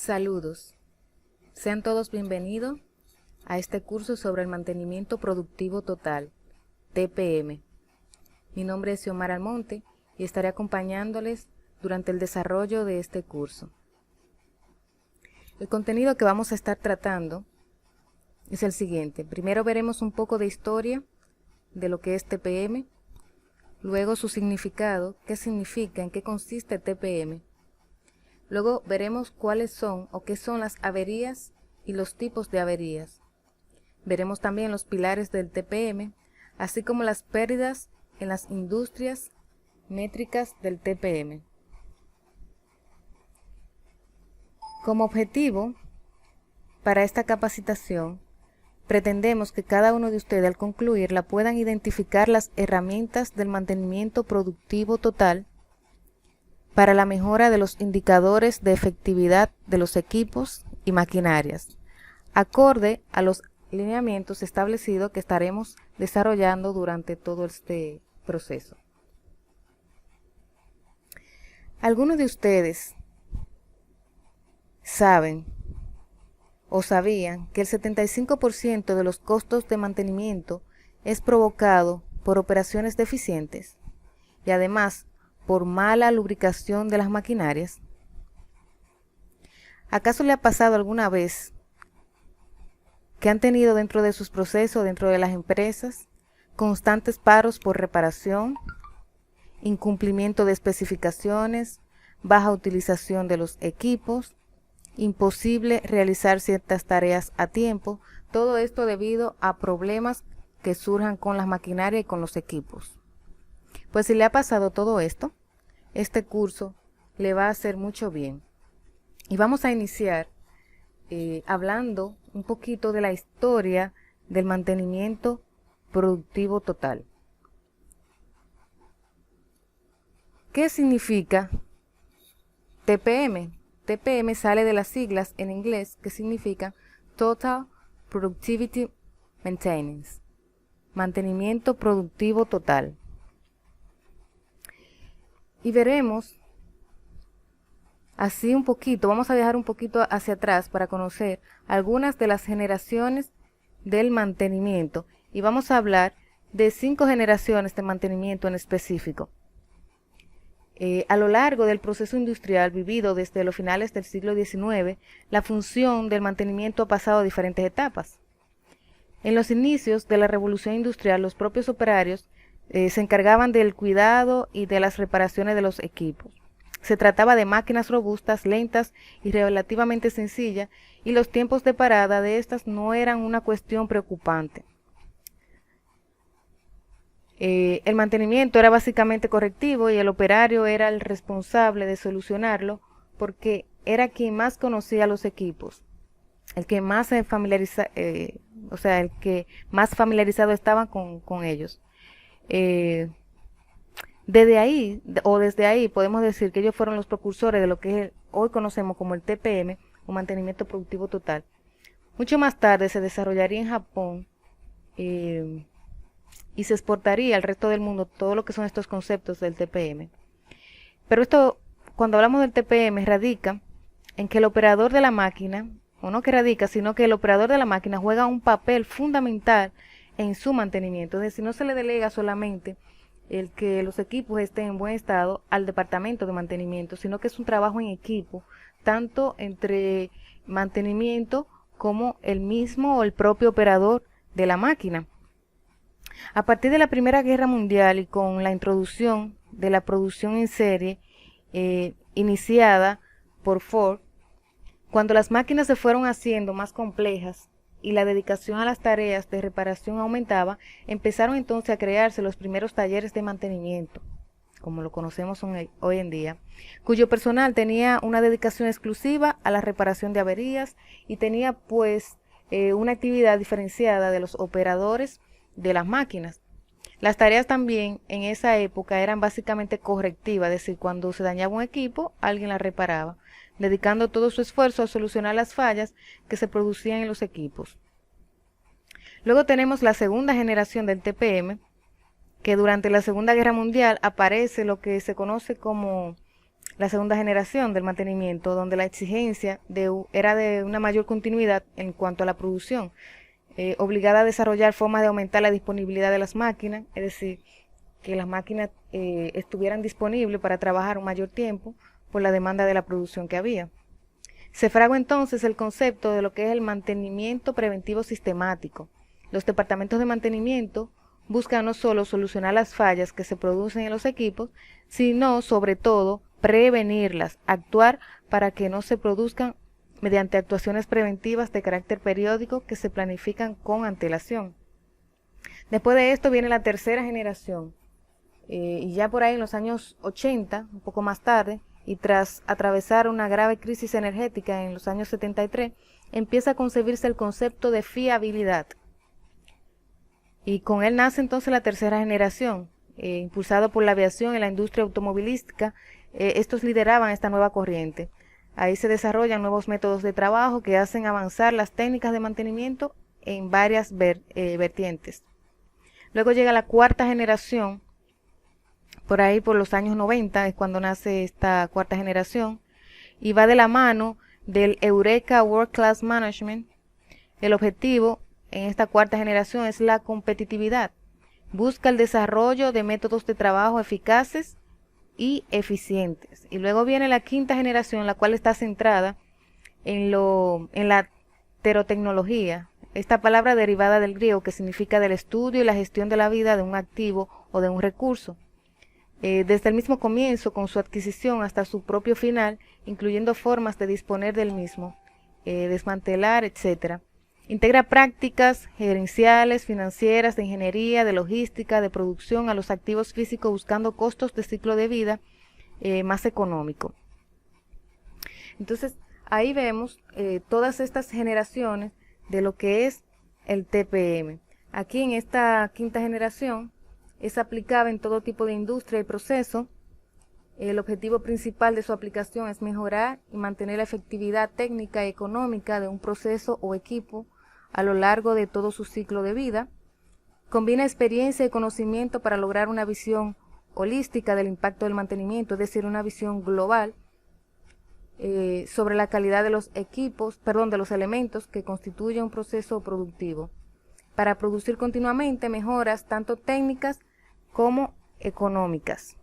Saludos, sean todos bienvenidos a este curso sobre el mantenimiento productivo total, TPM. Mi nombre es Xiomara Almonte y estaré acompañándoles durante el desarrollo de este curso. El contenido que vamos a estar tratando es el siguiente. Primero veremos un poco de historia de lo que es TPM, luego su significado, qué significa, en qué consiste TPM. Luego veremos cuáles son o qué son las averías y los tipos de averías. Veremos también los pilares del TPM, así como las pérdidas en las industrias métricas del TPM. Como objetivo, para esta capacitación, pretendemos que cada uno de ustedes al concluirla puedan identificar las herramientas del mantenimiento productivo total para la mejora de los indicadores de efectividad de los equipos y maquinarias, acorde a los lineamientos establecidos que estaremos desarrollando durante todo este proceso. Algunos de ustedes saben o sabían que el 75% de los costos de mantenimiento es provocado por operaciones deficientes y además por mala lubricación de las maquinarias. ¿Acaso le ha pasado alguna vez que han tenido dentro de sus procesos, dentro de las empresas, constantes paros por reparación, incumplimiento de especificaciones, baja utilización de los equipos, imposible realizar ciertas tareas a tiempo? Todo esto debido a problemas que surjan con las maquinarias y con los equipos. Pues si le ha pasado todo esto, este curso le va a hacer mucho bien. Y vamos a iniciar hablando un poquito de la historia del mantenimiento productivo total. ¿Qué significa TPM? TPM sale de las siglas en inglés que significa Total Productivity Maintenance, mantenimiento productivo total. Y veremos así un poquito, vamos a viajar un poquito hacia atrás para conocer algunas de las generaciones del mantenimiento y vamos a hablar de 5 generaciones de mantenimiento en específico. A lo largo del proceso industrial vivido desde los finales del siglo XIX, la función del mantenimiento ha pasado a diferentes etapas. En los inicios de la revolución industrial, los propios operarios se encargaban del cuidado y de las reparaciones de los equipos. Se trataba de máquinas robustas, lentas y relativamente sencillas, y los tiempos de parada de estas no eran una cuestión preocupante. El mantenimiento era básicamente correctivo y el operario era el responsable de solucionarlo porque era quien más conocía los equipos, el que más el que más familiarizado estaba con ellos. Desde ahí podemos decir que ellos fueron los precursores de lo que hoy conocemos como el TPM o mantenimiento productivo total. Mucho más tarde se desarrollaría en Japón y se exportaría al resto del mundo todo lo que son estos conceptos del TPM. Pero esto, cuando hablamos del TPM, radica en que el operador de la máquina, o no que radica, sino que el operador de la máquina juega un papel fundamental en su mantenimiento. Es decir, no se le delega solamente el que los equipos estén en buen estado al departamento de mantenimiento, sino que es un trabajo en equipo, tanto entre mantenimiento como el mismo o el propio operador de la máquina. A partir de la Primera Guerra Mundial y con la introducción de la producción en serie iniciada por Ford, cuando las máquinas se fueron haciendo más complejas y la dedicación a las tareas de reparación aumentaba, empezaron entonces a crearse los primeros talleres de mantenimiento, como lo conocemos hoy en día, cuyo personal tenía una dedicación exclusiva a la reparación de averías y tenía pues una actividad diferenciada de los operadores de las máquinas. Las tareas también en esa época eran básicamente correctivas, es decir, cuando se dañaba un equipo, alguien la reparaba, dedicando todo su esfuerzo a solucionar las fallas que se producían en los equipos. Luego tenemos la segunda generación del TPM, que durante la Segunda Guerra Mundial aparece lo que se conoce como la segunda generación del mantenimiento, donde la exigencia era de una mayor continuidad en cuanto a la producción, obligada a desarrollar formas de aumentar la disponibilidad de las máquinas, es decir, que las máquinas estuvieran disponibles para trabajar un mayor tiempo por la demanda de la producción que había. Se fragua entonces el concepto de lo que es el mantenimiento preventivo sistemático. Los departamentos de mantenimiento buscan no solo solucionar las fallas que se producen en los equipos, sino sobre todo prevenirlas, actuar para que no se produzcan mediante actuaciones preventivas de carácter periódico que se planifican con antelación. Después de esto viene la tercera generación, y ya por ahí en los años 80, un poco más tarde, y tras atravesar una grave crisis energética en los años 73, empieza a concebirse el concepto de fiabilidad. Y con él nace entonces la tercera generación, impulsado por la aviación y la industria automovilística. Estos lideraban esta nueva corriente. Ahí se desarrollan nuevos métodos de trabajo que hacen avanzar las técnicas de mantenimiento en varias vertientes. Luego llega la cuarta generación, por ahí por los años 90 es cuando nace esta cuarta generación, y va de la mano del Eureka World Class Management. El objetivo en esta cuarta generación es la competitividad. Busca el desarrollo de métodos de trabajo eficaces y eficientes. Y luego viene la quinta generación, la cual está centrada en la terotecnología. Esta palabra derivada del griego, que significa del estudio y la gestión de la vida de un activo o de un recurso. Desde el mismo comienzo, con su adquisición hasta su propio final, incluyendo formas de disponer del mismo, desmantelar, etc. Integra prácticas gerenciales, financieras, de ingeniería, de logística, de producción a los activos físicos, buscando costos de ciclo de vida más económico. Entonces, ahí vemos todas estas generaciones de lo que es el TPM. Aquí en esta quinta generación es aplicable en todo tipo de industria y proceso. El objetivo principal de su aplicación es mejorar y mantener la efectividad técnica y económica de un proceso o equipo a lo largo de todo su ciclo de vida. Combina experiencia y conocimiento para lograr una visión holística del impacto del mantenimiento, es decir, una visión global sobre la calidad de los de los elementos que constituyen un proceso productivo, para producir continuamente mejoras tanto técnicas como económicas.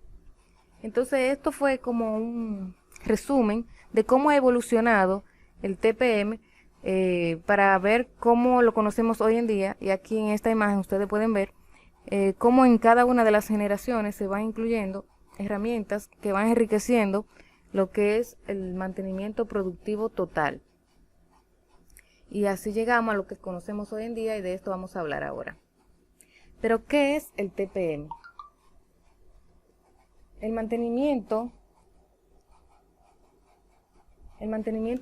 Entonces esto fue como un resumen de cómo ha evolucionado el TPM para ver cómo lo conocemos hoy en día. Y aquí en esta imagen ustedes pueden ver cómo en cada una de las generaciones se van incluyendo herramientas que van enriqueciendo lo que es el mantenimiento productivo total. Y así llegamos a lo que conocemos hoy en día, y de esto vamos a hablar ahora. Pero, ¿qué es el TPM? El mantenimiento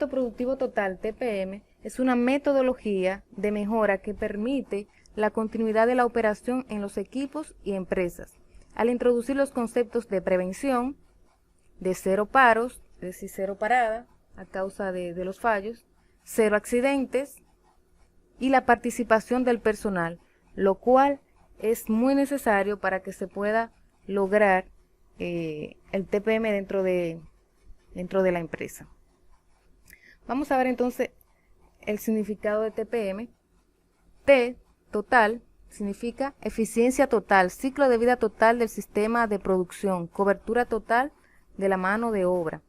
productivo total, TPM, es una metodología de mejora que permite la continuidad de la operación en los equipos y empresas, al introducir los conceptos de prevención, de cero paros, es decir, cero parada a causa de los fallos, cero accidentes y la participación del personal, lo cual es muy necesario para que se pueda lograr el TPM dentro de la empresa. Vamos a ver entonces el significado de TPM. T, total, significa eficiencia total, ciclo de vida total del sistema de producción, cobertura total de la mano de obra.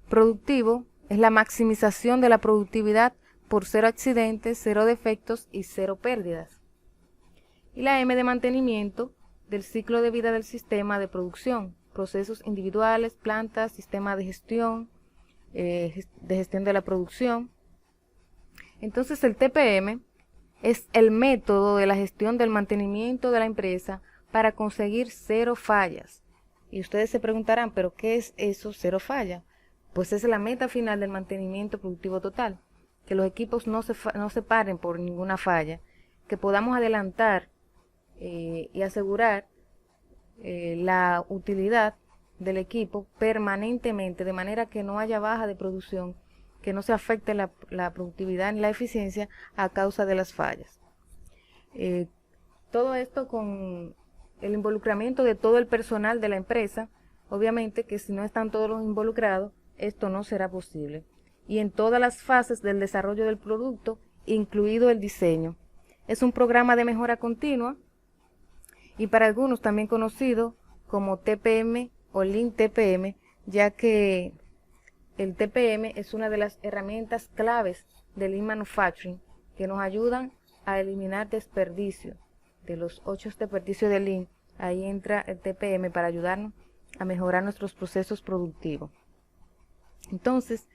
Productivo es la maximización de la productividad por cero accidentes, cero defectos y cero pérdidas. Y la M de mantenimiento, del ciclo de vida del sistema de producción, procesos individuales, plantas, sistema de gestión de la producción. Entonces el TPM es el método de la gestión del mantenimiento de la empresa para conseguir cero fallas. Y ustedes se preguntarán, ¿pero qué es eso, cero falla? Pues es la meta final del mantenimiento productivo total, que los equipos no se paren por ninguna falla, que podamos adelantar y asegurar la utilidad del equipo permanentemente, de manera que no haya baja de producción, que no se afecte la productividad ni la eficiencia a causa de las fallas. Todo esto con el involucramiento de todo el personal de la empresa, obviamente que si no están todos los involucrados, esto no será posible. Y en todas las fases del desarrollo del producto, incluido el diseño. Es un programa de mejora continua y para algunos también conocido como TPM o Lean TPM, ya que el TPM es una de las herramientas claves del Lean Manufacturing que nos ayudan a eliminar desperdicio. De los 8 desperdicios de Lean, ahí entra el TPM para ayudarnos a mejorar nuestros procesos productivos. Entonces,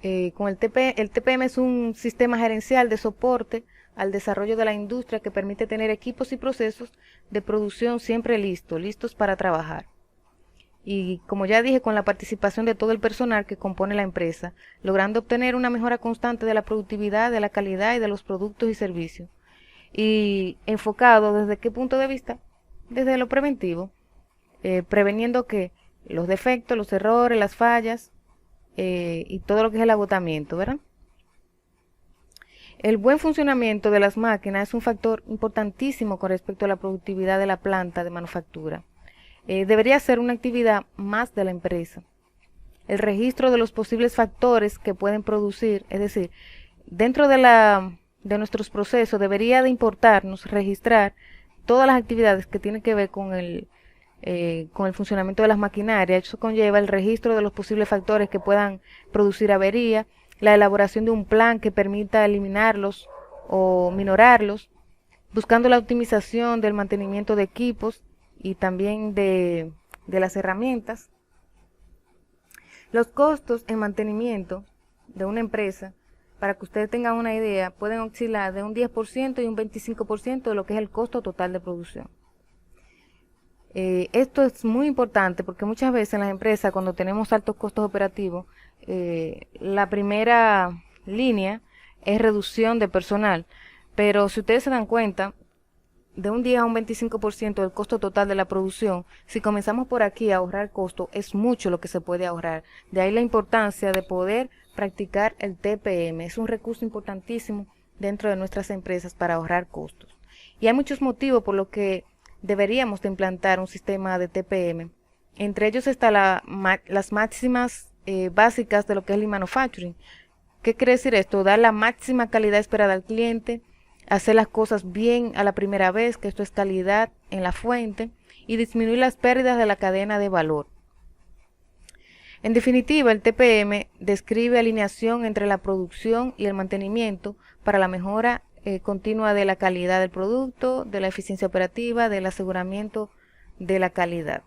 el TPM es un sistema gerencial de soporte al desarrollo de la industria que permite tener equipos y procesos de producción siempre listos para trabajar. Y como ya dije, con la participación de todo el personal que compone la empresa, logrando obtener una mejora constante de la productividad, de la calidad y de los productos y servicios. Y enfocado ¿desde qué punto de vista? Desde lo preventivo, preveniendo que los defectos, los errores, las fallas y todo lo que es el agotamiento, ¿verdad? El buen funcionamiento de las máquinas es un factor importantísimo con respecto a la productividad de la planta de manufactura. Debería ser una actividad más de la empresa. El registro de los posibles factores que pueden producir, es decir, dentro de nuestros procesos debería de importarnos registrar todas las actividades que tienen que ver con el funcionamiento de las maquinarias. Eso conlleva el registro de los posibles factores que puedan producir avería, la elaboración de un plan que permita eliminarlos o minorarlos, buscando la optimización del mantenimiento de equipos y también de las herramientas. Los costos en mantenimiento de una empresa, para que ustedes tengan una idea, pueden oscilar de un 10% y un 25% de lo que es el costo total de producción. Esto es muy importante porque muchas veces en las empresas, cuando tenemos altos costos operativos, la primera línea es reducción de personal, pero si ustedes se dan cuenta, de un 10 a un 25% del costo total de la producción, si comenzamos por aquí a ahorrar costo, es mucho lo que se puede ahorrar. De ahí la importancia de poder practicar el TPM. Es un recurso importantísimo dentro de nuestras empresas para ahorrar costos. Y hay muchos motivos por los que deberíamos de implantar un sistema de TPM. Entre ellos está las máximas básicas de lo que es el manufacturing. ¿Qué quiere decir esto? Dar la máxima calidad esperada al cliente, hacer las cosas bien a la primera vez, que esto es calidad en la fuente, y disminuir las pérdidas de la cadena de valor. En definitiva, el TPM describe alineación entre la producción y el mantenimiento para la mejora continua de la calidad del producto, de la eficiencia operativa, del aseguramiento de la calidad.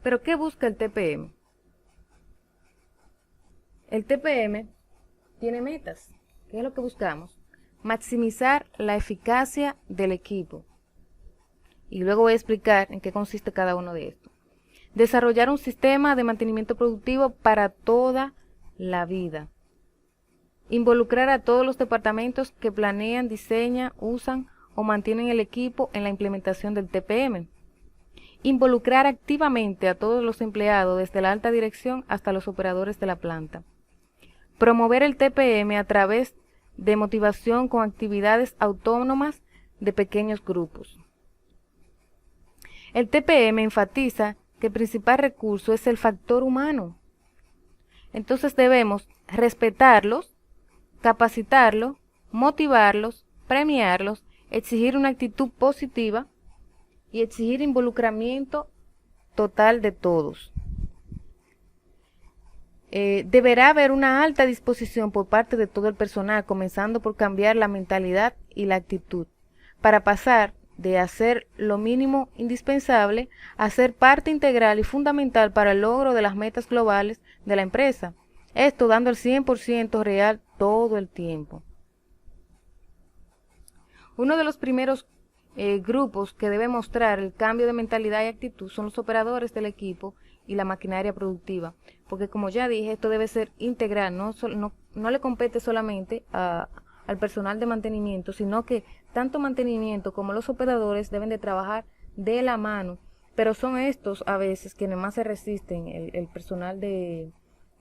¿Pero qué busca el TPM? El TPM tiene metas. ¿Qué es lo que buscamos? Maximizar la eficacia del equipo. Y luego voy a explicar en qué consiste cada uno de estos. Desarrollar un sistema de mantenimiento productivo para toda la vida. Involucrar a todos los departamentos que planean, diseñan, usan o mantienen el equipo en la implementación del TPM. Involucrar activamente a todos los empleados desde la alta dirección hasta los operadores de la planta. Promover el TPM a través de motivación con actividades autónomas de pequeños grupos. El TPM enfatiza que el principal recurso es el factor humano. Entonces debemos respetarlos, capacitarlos, motivarlos, premiarlos, exigir una actitud positiva y exigir involucramiento total de todos. Deberá haber una alta disposición por parte de todo el personal, comenzando por cambiar la mentalidad y la actitud, para pasar de hacer lo mínimo indispensable a ser parte integral y fundamental para el logro de las metas globales de la empresa. Esto dando el 100% real todo el tiempo. Uno de los primeros grupos que debe mostrar el cambio de mentalidad y actitud son los operadores del equipo y la maquinaria productiva, porque como ya dije, esto debe ser integral, no le compete solamente al personal de mantenimiento, sino que tanto mantenimiento como los operadores deben de trabajar de la mano, pero son estos a veces quienes más se resisten, el personal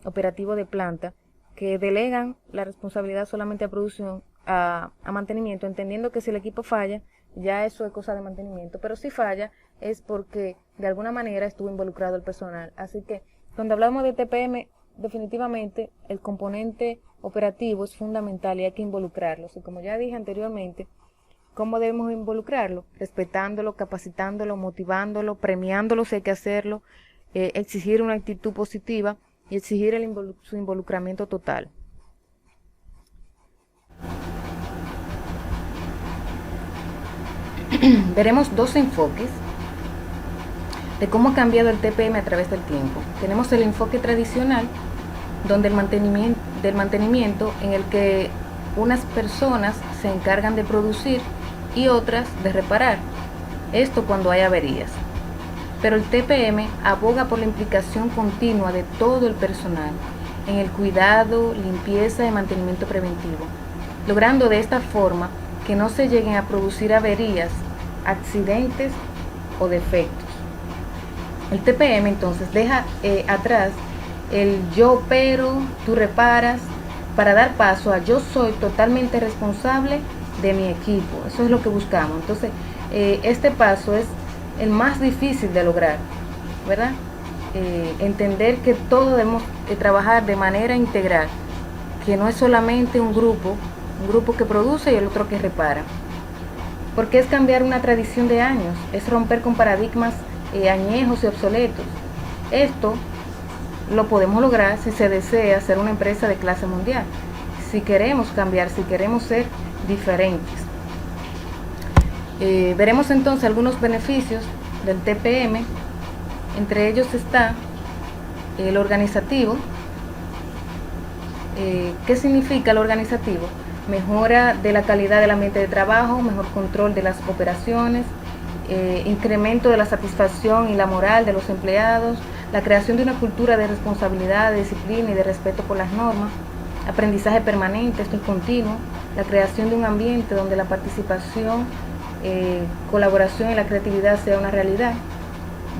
operativo de planta, que delegan la responsabilidad solamente a producción, a mantenimiento, entendiendo que si el equipo falla, ya eso es cosa de mantenimiento, pero si falla es porque de alguna manera estuvo involucrado el personal. Así que cuando hablamos de TPM, definitivamente el componente operativo es fundamental y hay que involucrarlo. Y como ya dije anteriormente, ¿cómo debemos involucrarlo? Respetándolo, capacitándolo, motivándolo, premiándolo si hay que hacerlo, exigir una actitud positiva y exigir su involucramiento total. Veremos dos enfoques de cómo ha cambiado el TPM a través del tiempo. Tenemos el enfoque tradicional, donde el mantenimiento en el que unas personas se encargan de producir y otras de reparar. Esto cuando hay averías. Pero el TPM aboga por la implicación continua de todo el personal en el cuidado, limpieza y mantenimiento preventivo, logrando de esta forma que no se lleguen a producir averías, accidentes o defectos. El TPM entonces deja atrás el yo opero, tú reparas, para dar paso a yo soy totalmente responsable de mi equipo. Eso es lo que buscamos. Entonces, este paso es el más difícil de lograr, ¿verdad? Entender que todos debemos trabajar de manera integral, que no es solamente un grupo que produce y el otro que repara. Porque es cambiar una tradición de años, es romper con paradigmas añejos y obsoletos. Esto lo podemos lograr si se desea ser una empresa de clase mundial, si queremos cambiar, si queremos ser diferentes. Veremos entonces algunos beneficios del TPM. Entre ellos está el organizativo. ¿Qué significa el organizativo? Mejora de la calidad del ambiente de trabajo, mejor control de las operaciones, incremento de la satisfacción y la moral de los empleados, la creación de una cultura de responsabilidad, de disciplina y de respeto por las normas, aprendizaje permanente, esto es continuo, la creación de un ambiente donde la participación, colaboración y la creatividad sea una realidad.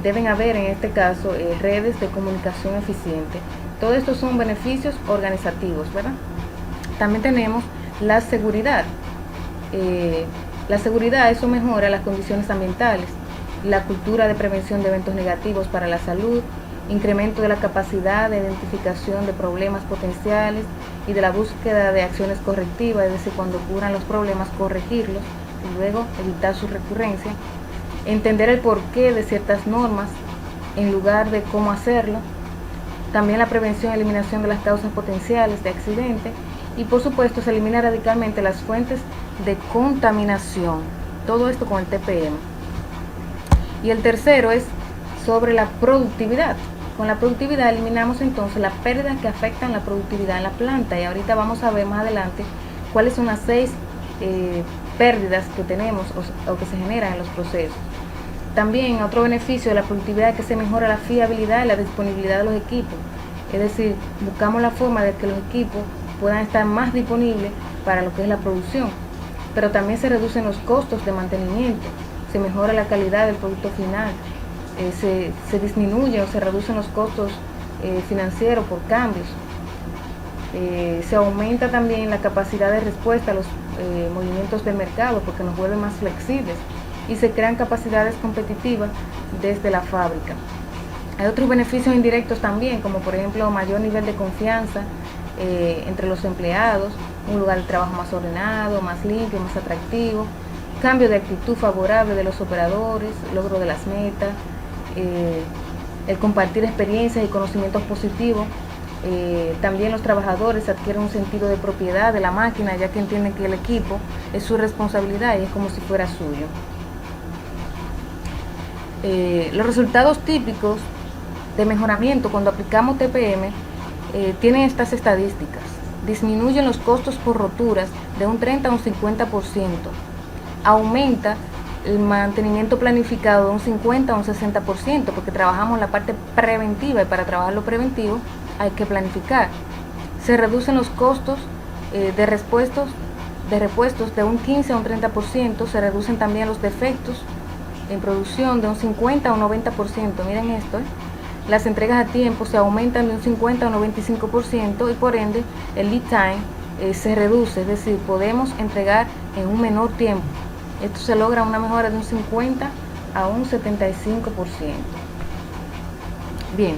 Deben haber en este caso redes de comunicación eficiente. Todo esto son beneficios organizativos, ¿verdad? También tenemos la seguridad. La seguridad, eso mejora las condiciones ambientales, la cultura de prevención de eventos negativos para la salud, incremento de la capacidad de identificación de problemas potenciales y de la búsqueda de acciones correctivas, es decir, cuando ocurran los problemas, corregirlos y luego evitar su recurrencia, entender el porqué de ciertas normas en lugar de cómo hacerlo, también la prevención y eliminación de las causas potenciales de accidente y por supuesto se elimina radicalmente las fuentes de contaminación, todo esto con el TPM. Y el tercero es sobre la productividad. Con la productividad eliminamos entonces las pérdidas que afectan la productividad en la planta y ahorita vamos a ver más adelante cuáles son las 6 pérdidas que tenemos o que se generan en los procesos. También otro beneficio de la productividad es que se mejora la fiabilidad y la disponibilidad de los equipos, es decir, buscamos la forma de que los equipos puedan estar más disponibles para lo que es la producción, pero también se reducen los costos de mantenimiento, se mejora la calidad del producto final, se disminuye o se reducen los costos financieros por cambios, se aumenta también la capacidad de respuesta a los movimientos del mercado porque nos vuelve más flexibles y se crean capacidades competitivas desde la fábrica. Hay otros beneficios indirectos también, como por ejemplo mayor nivel de confianza entre los empleados, un lugar de trabajo más ordenado, más limpio, más atractivo, cambio de actitud favorable de los operadores, logro de las metas, el compartir experiencias y conocimientos positivos. También los trabajadores adquieren un sentido de propiedad de la máquina, ya que entienden que el equipo es su responsabilidad y es como si fuera suyo. Los resultados típicos de mejoramiento cuando aplicamos TPM tienen estas estadísticas. Disminuyen los costos por roturas de un 30 a un 50%. Aumenta el mantenimiento planificado de un 50 a un 60%, porque trabajamos la parte preventiva y para trabajar lo preventivo hay que planificar. Se reducen los costos de repuestos de un 15 a un 30%, se reducen también los defectos en producción de un 50 a un 90%. Miren esto, las entregas a tiempo se aumentan de un 50 a un 95% y por ende el lead time se reduce, es decir, podemos entregar en un menor tiempo. Esto se logra una mejora de un 50 a un 75%. Bien,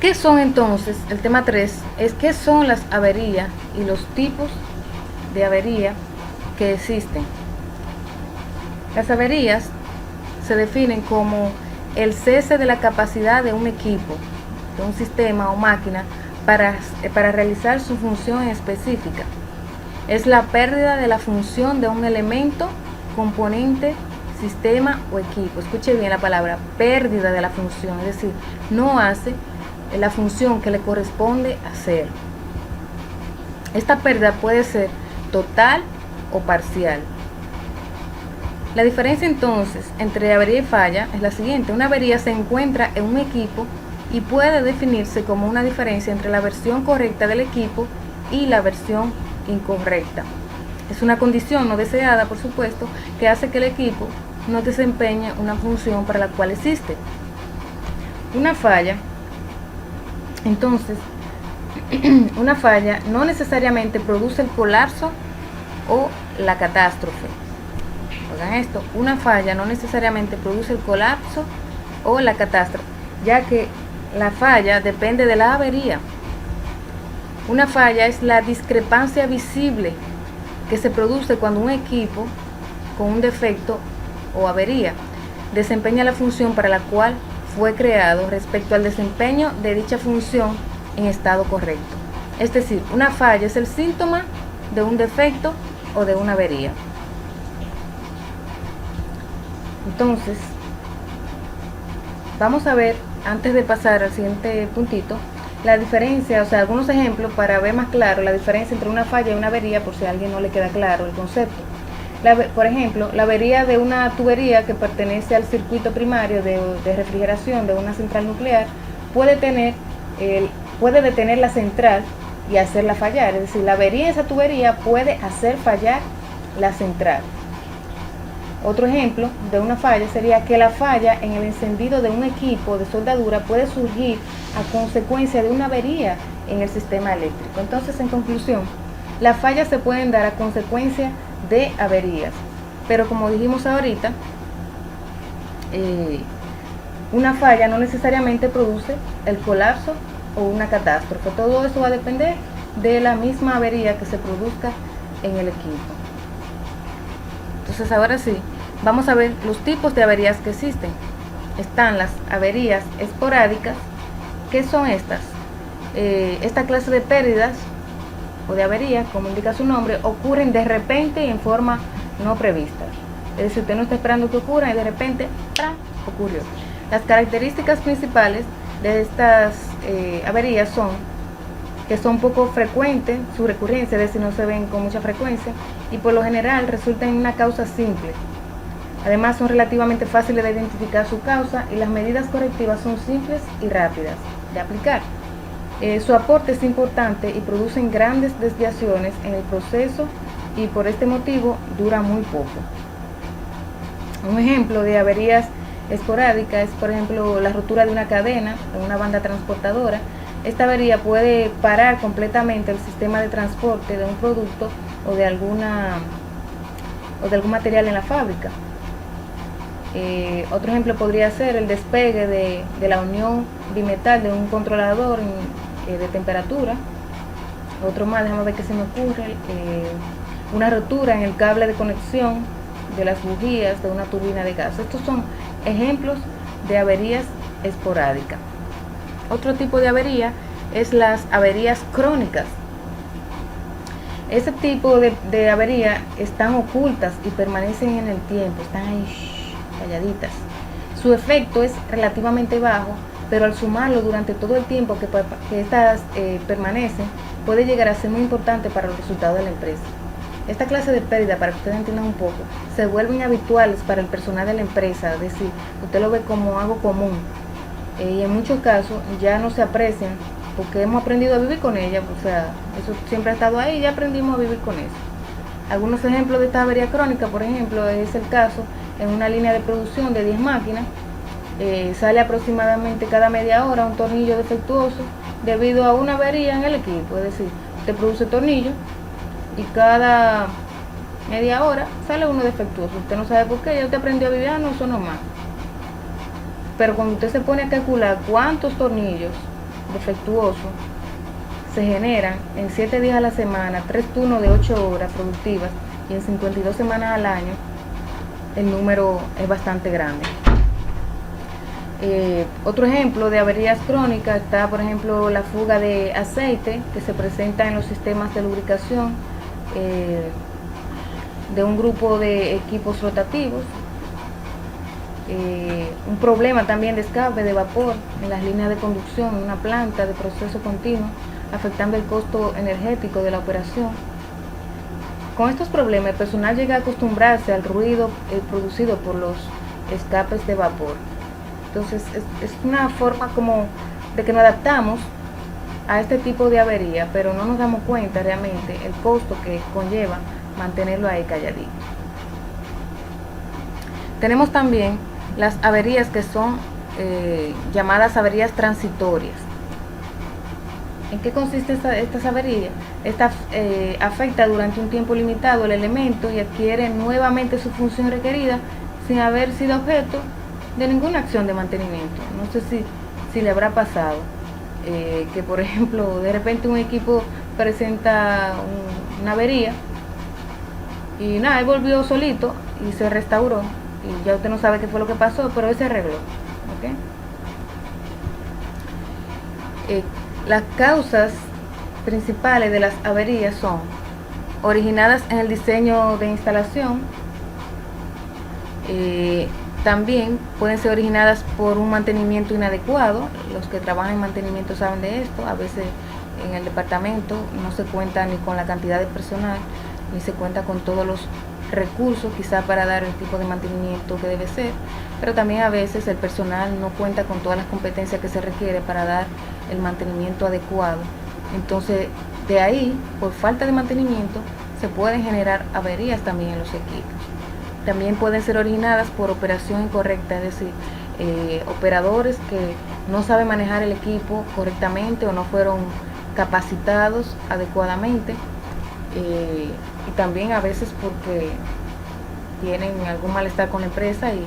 ¿qué son entonces? El tema 3 es qué son las averías y los tipos de avería que existen. Las averías se definen como el cese de la capacidad de un equipo, de un sistema o máquina para realizar su función específica. Es la pérdida de la función de un elemento, componente, sistema o equipo. Escuche bien la palabra, pérdida de la función, es decir, no hace la función que le corresponde hacer. Esta pérdida puede ser total o parcial. La diferencia entonces entre avería y falla es la siguiente. Una avería se encuentra en un equipo y puede definirse como una diferencia entre la versión correcta del equipo y la versión incorrecta. Es una condición no deseada, por supuesto, que hace que el equipo no desempeñe una función para la cual existe. Una falla, entonces, una falla no necesariamente produce el colapso o la catástrofe. Oigan esto, una falla no necesariamente produce el colapso o la catástrofe, ya que la falla depende de la avería. Una falla es la discrepancia visible que se produce cuando un equipo con un defecto o avería desempeña la función para la cual fue creado respecto al desempeño de dicha función en estado correcto. Es decir, una falla es el síntoma de un defecto o de una avería. Entonces, vamos a ver, antes de pasar al siguiente puntito, la diferencia, o sea, algunos ejemplos para ver más claro la diferencia entre una falla y una avería, por si a alguien no le queda claro el concepto. Por ejemplo, la avería de una tubería que pertenece al circuito primario de refrigeración de una central nuclear puede detener la central y hacerla fallar. Es decir, la avería de esa tubería puede hacer fallar la central. Otro ejemplo de una falla sería que la falla en el encendido de un equipo de soldadura puede surgir a consecuencia de una avería en el sistema eléctrico. Entonces, en conclusión, las fallas se pueden dar a consecuencia de averías, pero como dijimos ahorita, una falla no necesariamente produce el colapso o una catástrofe. Todo eso va a depender de la misma avería que se produzca en el equipo. Entonces, ahora sí, vamos a ver los tipos de averías que existen. Están las averías esporádicas. ¿Qué son estas? Esta clase de pérdidas o de averías, como indica su nombre, ocurren de repente y en forma no prevista. Es decir, usted no está esperando que ocurra y de repente ¡pram!, ocurrió. Las características principales de estas averías son que son poco frecuentes, su recurrencia, es decir, no se ven con mucha frecuencia y por lo general resultan en una causa simple. Además, son relativamente fáciles de identificar su causa y las medidas correctivas son simples y rápidas de aplicar. Su aporte es importante y producen grandes desviaciones en el proceso y por este motivo dura muy poco. Un ejemplo de averías esporádicas es, por ejemplo, la rotura de una cadena en una banda transportadora. Esta avería puede parar completamente el sistema de transporte de un producto o de algún material en la fábrica. Otro ejemplo podría ser el despegue de la unión bimetal de un controlador de temperatura. Otro más, déjame ver qué se me ocurre. Una rotura en el cable de conexión de las bujías de una turbina de gas. Estos son ejemplos de averías esporádicas. Otro tipo de avería es las averías crónicas. Ese tipo de avería están ocultas y permanecen en el tiempo, están ahí calladitas. Su efecto es relativamente bajo, pero al sumarlo durante todo el tiempo que estas permanecen, puede llegar a ser muy importante para los resultados de la empresa. Esta clase de pérdida, para que ustedes entiendan un poco, se vuelven habituales para el personal de la empresa, es decir, usted lo ve como algo común y en muchos casos ya no se aprecian porque hemos aprendido a vivir con ella, o sea, eso siempre ha estado ahí y ya aprendimos a vivir con eso. Algunos ejemplos de esta avería crónica, por ejemplo, es el caso en una línea de producción de 10 máquinas, sale aproximadamente cada media hora un tornillo defectuoso debido a una avería en el equipo, es decir, usted produce tornillos y cada media hora, sale uno defectuoso. Usted no sabe por qué, ya usted aprendió a vivir, no sonó más. Pero cuando usted se pone a calcular cuántos tornillos defectuosos se generan en 7 días a la semana, 3 turnos de 8 horas productivas y en 52 semanas al año, el número es bastante grande. Otro ejemplo de averías crónicas está, por ejemplo, la fuga de aceite que se presenta en los sistemas de lubricación de un grupo de equipos rotativos. Un problema también de escape de vapor en las líneas de conducción en una planta de proceso continuo, afectando el costo energético de la operación. Con estos problemas, el personal llega a acostumbrarse al ruido producido por los escapes de vapor. Entonces es una forma como de que nos adaptamos a este tipo de avería, pero no nos damos cuenta realmente el costo que conlleva mantenerlo ahí calladito. Tenemos también las averías que son llamadas averías transitorias. ¿En qué consiste estas averías? Esta afecta durante un tiempo limitado el elemento y adquiere nuevamente su función requerida sin haber sido objeto de ninguna acción de mantenimiento. No sé si le habrá pasado que, por ejemplo, de repente un equipo presenta una avería y nada, él volvió solito y se restauró y ya usted no sabe qué fue lo que pasó, pero él se arregló. ¿Okay? Las causas principales de las averías son originadas en el diseño de instalación, también pueden ser originadas por un mantenimiento inadecuado. Los que trabajan en mantenimiento saben de esto. A veces en el departamento no se cuenta ni con la cantidad de personal, ni se cuenta con todos los recursos quizá para dar el tipo de mantenimiento que debe ser, pero también a veces el personal no cuenta con todas las competencias que se requiere para dar el mantenimiento adecuado. Entonces, de ahí, por falta de mantenimiento, se pueden generar averías también en los equipos. También pueden ser originadas por operación incorrecta, es decir, operadores que no saben manejar el equipo correctamente o no fueron capacitados adecuadamente, y también a veces porque tienen algún malestar con la empresa y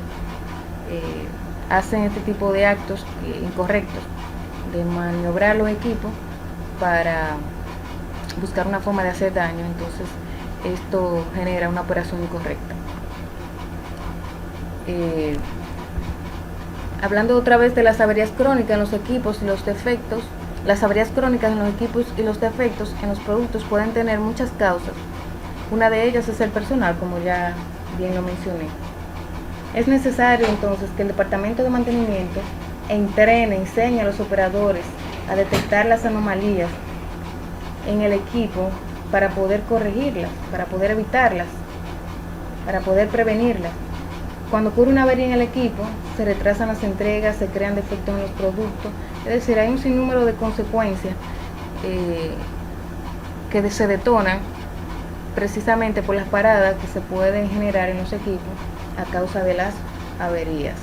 hacen este tipo de actos incorrectos de maniobrar los equipos para buscar una forma de hacer daño. Entonces esto genera una operación incorrecta. Hablando otra vez de las averías crónicas en los equipos y los defectos, las averías crónicas en los equipos y los defectos en los productos pueden tener muchas causas. Una de ellas es el personal, como ya bien lo mencioné. Es necesario entonces que el departamento de mantenimiento enseñe a los operadores a detectar las anomalías en el equipo para poder corregirlas, para poder evitarlas, para poder prevenirlas. Cuando ocurre una avería en el equipo, se retrasan las entregas, se crean defectos en los productos, es decir, hay un sinnúmero de consecuencias que se detonan precisamente por las paradas que se pueden generar en los equipos a causa de las averías.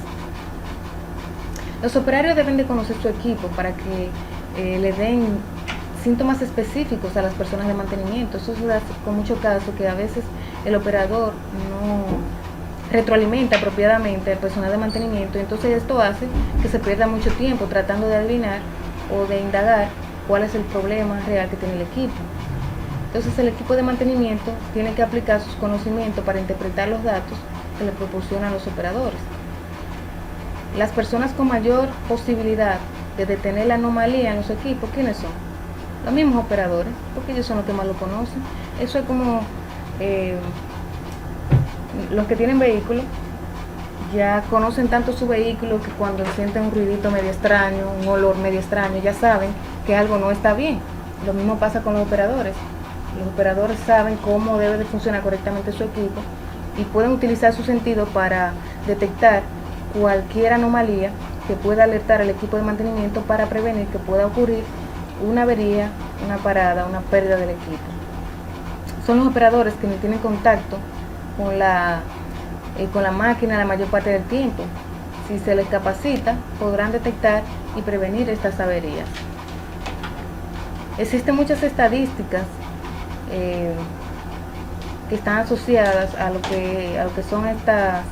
Los operarios deben de conocer su equipo para que le den síntomas específicos a las personas de mantenimiento. Eso se da con mucho caso que a veces el operador no retroalimenta apropiadamente al personal de mantenimiento, y entonces esto hace que se pierda mucho tiempo tratando de adivinar o de indagar cuál es el problema real que tiene el equipo. Entonces el equipo de mantenimiento tiene que aplicar sus conocimientos para interpretar los datos que le proporcionan los operadores. Las personas con mayor posibilidad de detener la anomalía en los equipos, ¿quiénes son? Los mismos operadores, porque ellos son los que más lo conocen. Eso es como los que tienen vehículos, ya conocen tanto su vehículo que cuando sienten un ruidito medio extraño, un olor medio extraño, ya saben que algo no está bien. Lo mismo pasa con los operadores. Los operadores saben cómo debe de funcionar correctamente su equipo y pueden utilizar su sentido para detectar cualquier anomalía que pueda alertar al equipo de mantenimiento para prevenir que pueda ocurrir una avería, una parada, una pérdida del equipo. Son los operadores que no tienen contacto con la máquina la mayor parte del tiempo. Si se les capacita, podrán detectar y prevenir estas averías. Existen muchas estadísticas que están asociadas a lo que son estas,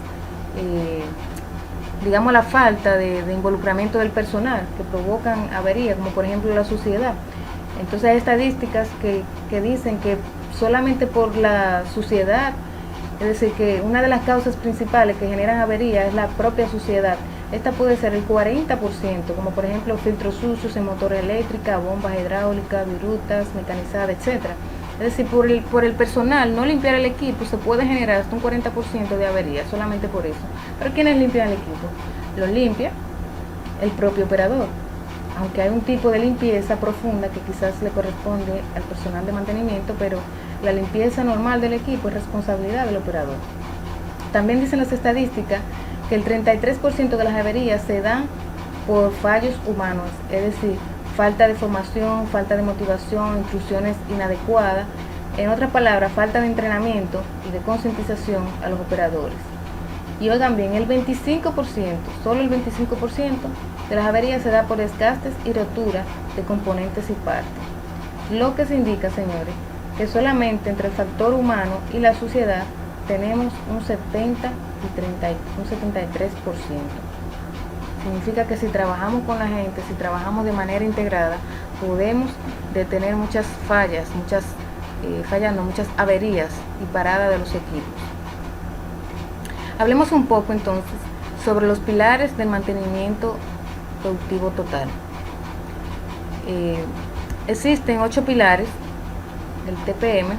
digamos, la falta de involucramiento del personal que provocan averías, como por ejemplo la suciedad. Entonces hay estadísticas que dicen que solamente por la suciedad, es decir, que una de las causas principales que generan averías es la propia suciedad. Esta puede ser el 40%, como por ejemplo filtros sucios en motores eléctricas, bombas hidráulicas, virutas, mecanizadas, etcétera. Es decir, por el personal no limpiar el equipo se puede generar hasta un 40% de averías, solamente por eso. Pero ¿quiénes limpian el equipo? Lo limpia el propio operador, aunque hay un tipo de limpieza profunda que quizás le corresponde al personal de mantenimiento, pero la limpieza normal del equipo es responsabilidad del operador. También dicen las estadísticas que el 33% de las averías se dan por fallos humanos, es decir, falta de formación, falta de motivación, instrucciones inadecuadas, en otras palabras, falta de entrenamiento y de concientización a los operadores. Y oigan bien, el 25%, solo el 25% de las averías se da por desgastes y roturas de componentes y partes. Lo que se indica, señores, que solamente entre el factor humano y la suciedad tenemos un 70 y un 73%. Significa que si trabajamos con la gente, si trabajamos de manera integrada, podemos detener muchas fallas, muchas averías y paradas de los equipos. Hablemos un poco entonces sobre los pilares del mantenimiento productivo total. Existen 8 pilares del TPM,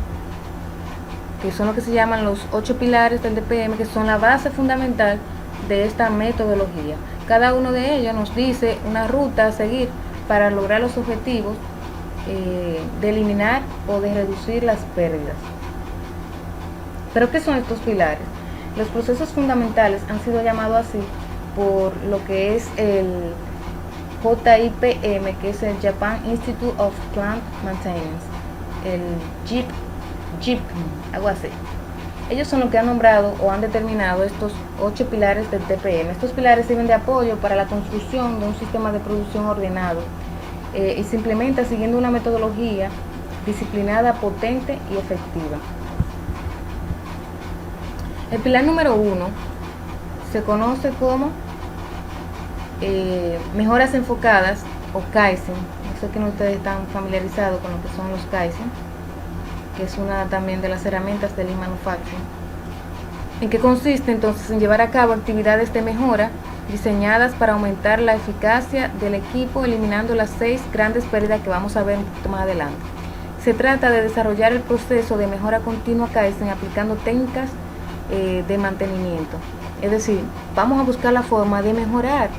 que son lo que se llaman los 8 pilares del TPM, que son la base fundamental de esta metodología. Cada uno de ellos nos dice una ruta a seguir para lograr los objetivos de eliminar o de reducir las pérdidas. ¿Pero qué son estos pilares? Los procesos fundamentales han sido llamados así por lo que es el JIPM, que es el Japan Institute of Plant Maintenance, el JIP, algo así. Ellos son los que han nombrado o han determinado estos 8 pilares del TPM. Estos pilares sirven de apoyo para la construcción de un sistema de producción ordenado y se implementa siguiendo una metodología disciplinada, potente y efectiva. El pilar número 1 se conoce como mejoras enfocadas o Kaizen. No sé que ustedes están familiarizados con lo que son los Kaizen, que es una también de las herramientas del Lean Manufacturing. ¿En qué consiste entonces? En llevar a cabo actividades de mejora diseñadas para aumentar la eficacia del equipo, eliminando las 6 grandes pérdidas que vamos a ver un poquito más adelante. Se trata de desarrollar el proceso de mejora continua Kaizen aplicando técnicas de mantenimiento. Es decir, vamos a buscar la forma de mejorar,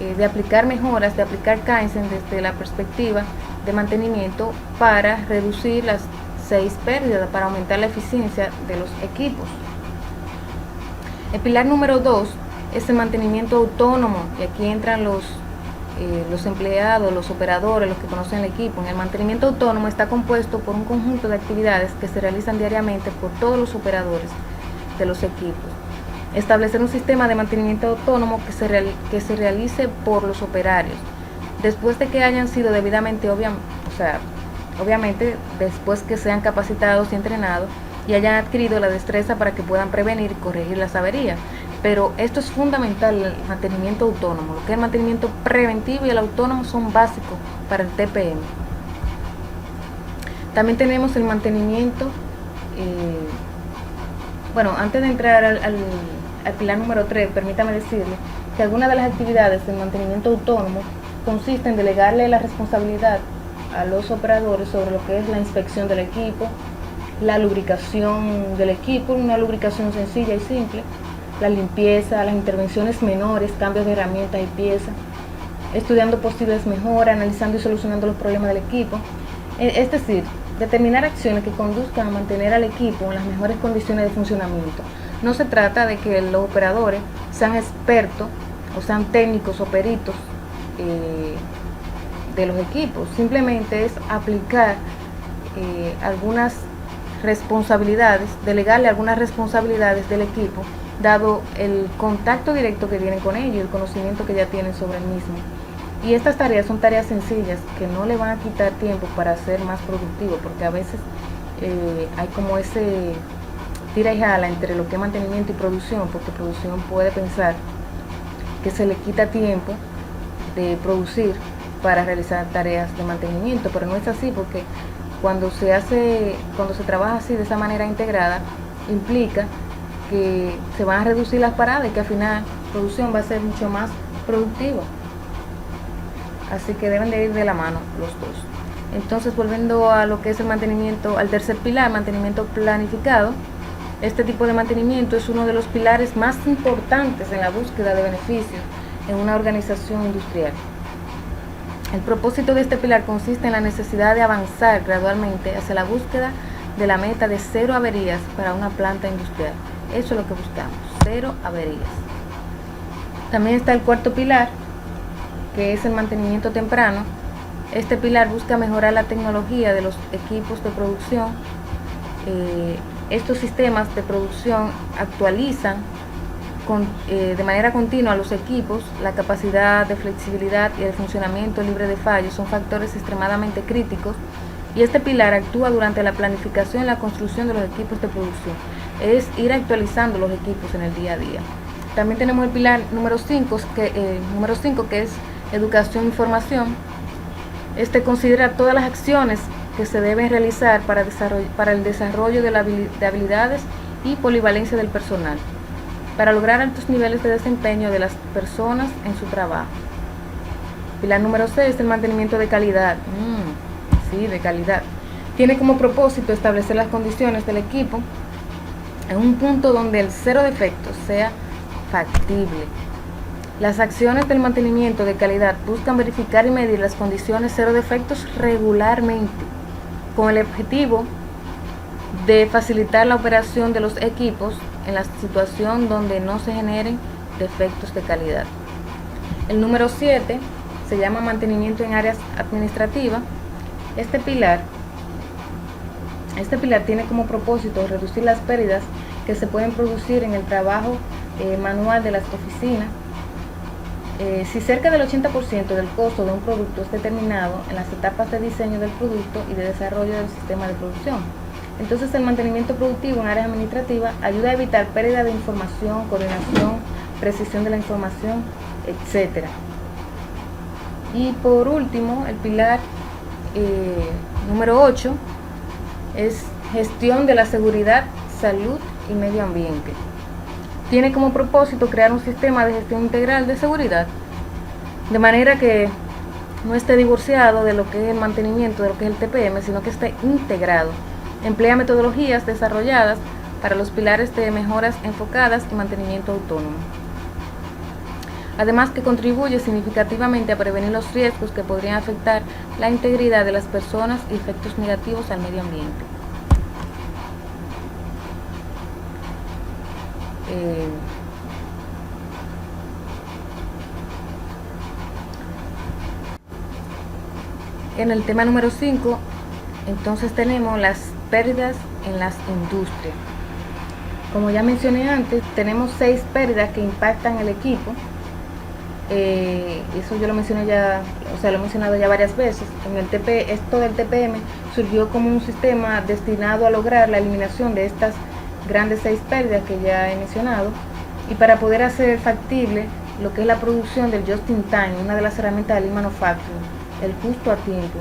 de aplicar mejoras, de aplicar Kaizen desde la perspectiva de mantenimiento para reducir las 6 pérdidas, para aumentar la eficiencia de los equipos. El pilar número 2 es el mantenimiento autónomo, y aquí entran los empleados, los operadores, los que conocen el equipo. En el mantenimiento autónomo está compuesto por un conjunto de actividades que se realizan diariamente por todos los operadores de los equipos. Establecer un sistema de mantenimiento autónomo que se realice por los operarios, después de que hayan sido debidamente, obviamente después que sean capacitados y entrenados y hayan adquirido la destreza para que puedan prevenir y corregir las averías. Pero esto es fundamental, el mantenimiento autónomo. Lo que es el mantenimiento preventivo y el autónomo son básicos para el TPM. También tenemos el mantenimiento, antes de entrar al pilar número 3, permítame decirle que algunas de las actividades del mantenimiento autónomo consiste en delegarle la responsabilidad a los operadores sobre lo que es la inspección del equipo, la lubricación del equipo, una lubricación sencilla y simple, la limpieza, las intervenciones menores, cambios de herramientas y piezas, estudiando posibles mejoras, analizando y solucionando los problemas del equipo, es decir, determinar acciones que conduzcan a mantener al equipo en las mejores condiciones de funcionamiento. No se trata de que los operadores sean expertos o sean técnicos o peritos de los equipos, simplemente es aplicar algunas responsabilidades, delegarle algunas responsabilidades del equipo, dado el contacto directo que tienen con ellos y el conocimiento que ya tienen sobre el mismo. Y estas tareas son tareas sencillas que no le van a quitar tiempo para ser más productivo, porque a veces hay como ese tira y jala entre lo que es mantenimiento y producción, porque producción puede pensar que se le quita tiempo de producir para realizar tareas de mantenimiento, pero no es así, porque cuando se trabaja así de esa manera integrada, implica que se van a reducir las paradas y que al final la producción va a ser mucho más productiva. Así que deben de ir de la mano los dos. Entonces, volviendo a lo que es el mantenimiento, al tercer pilar, mantenimiento planificado, este tipo de mantenimiento es uno de los pilares más importantes en la búsqueda de beneficios en una organización industrial. El propósito de este pilar consiste en la necesidad de avanzar gradualmente hacia la búsqueda de la meta de 0 averías para una planta industrial. Eso es lo que buscamos, 0 averías. También está el cuarto pilar, que es el mantenimiento temprano. Este pilar busca mejorar la tecnología de los equipos de producción. Estos sistemas de producción actualizan de manera continua los equipos. La capacidad de flexibilidad y el funcionamiento libre de fallos son factores extremadamente críticos, y este pilar actúa durante la planificación y la construcción de los equipos de producción. Es ir actualizando los equipos en el día a día. También tenemos el pilar número 5, que es educación y formación. Este considera todas las acciones que se deben realizar para el desarrollo de habilidades y polivalencia del personal, para lograr altos niveles de desempeño de las personas en su trabajo. Pilar número 6, el mantenimiento de calidad. De calidad. Tiene como propósito establecer las condiciones del equipo en un punto donde el 0 defectos sea factible. Las acciones del mantenimiento de calidad buscan verificar y medir las condiciones 0 defectos regularmente, con el objetivo de facilitar la operación de los equipos en la situación donde no se generen defectos de calidad. El número 7 se llama mantenimiento en áreas administrativas. Este pilar tiene como propósito reducir las pérdidas que se pueden producir en el trabajo manual de las oficinas. Si cerca del 80% del costo de un producto es determinado en las etapas de diseño del producto y de desarrollo del sistema de producción, entonces el mantenimiento productivo en áreas administrativas ayuda a evitar pérdida de información, coordinación, precisión de la información, etc. Y por último, el pilar número 8 es gestión de la seguridad, salud y medio ambiente. Tiene como propósito crear un sistema de gestión integral de seguridad, de manera que no esté divorciado de lo que es el mantenimiento, de lo que es el TPM, sino que esté integrado. Emplea metodologías desarrolladas para los pilares de mejoras enfocadas y mantenimiento autónomo. Además, que contribuye significativamente a prevenir los riesgos que podrían afectar la integridad de las personas y efectos negativos al medio ambiente. En el tema número 5, entonces tenemos las pérdidas en las industrias. Como ya mencioné antes, tenemos 6 pérdidas que impactan el equipo. Eso yo lo mencioné ya, lo he mencionado ya varias veces. Esto del TPM surgió como un sistema destinado a lograr la eliminación de estas grandes 6 pérdidas que ya he mencionado, y para poder hacer factible lo que es la producción del just in time, una de las herramientas del Lean Manufacturing, el justo a tiempo,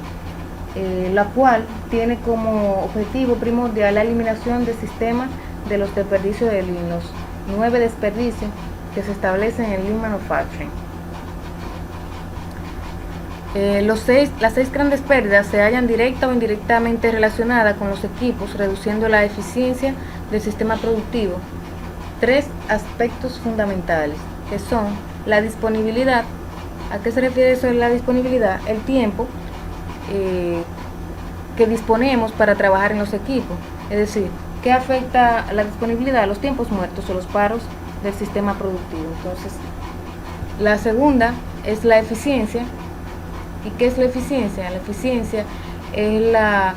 la cual tiene como objetivo primordial la eliminación del sistema de los desperdicios de Lean, los 9 desperdicios que se establecen en el Lean Manufacturing. Las 6 grandes pérdidas se hallan directa o indirectamente relacionadas con los equipos, reduciendo la eficiencia del sistema productivo. 3 aspectos fundamentales, que son la disponibilidad. ¿A qué se refiere eso de la disponibilidad? El tiempo que disponemos para trabajar en los equipos. Es decir, ¿qué afecta a la disponibilidad? Los tiempos muertos o los paros del sistema productivo. Entonces, la segunda es la eficiencia. ¿Y qué es la eficiencia? La eficiencia es la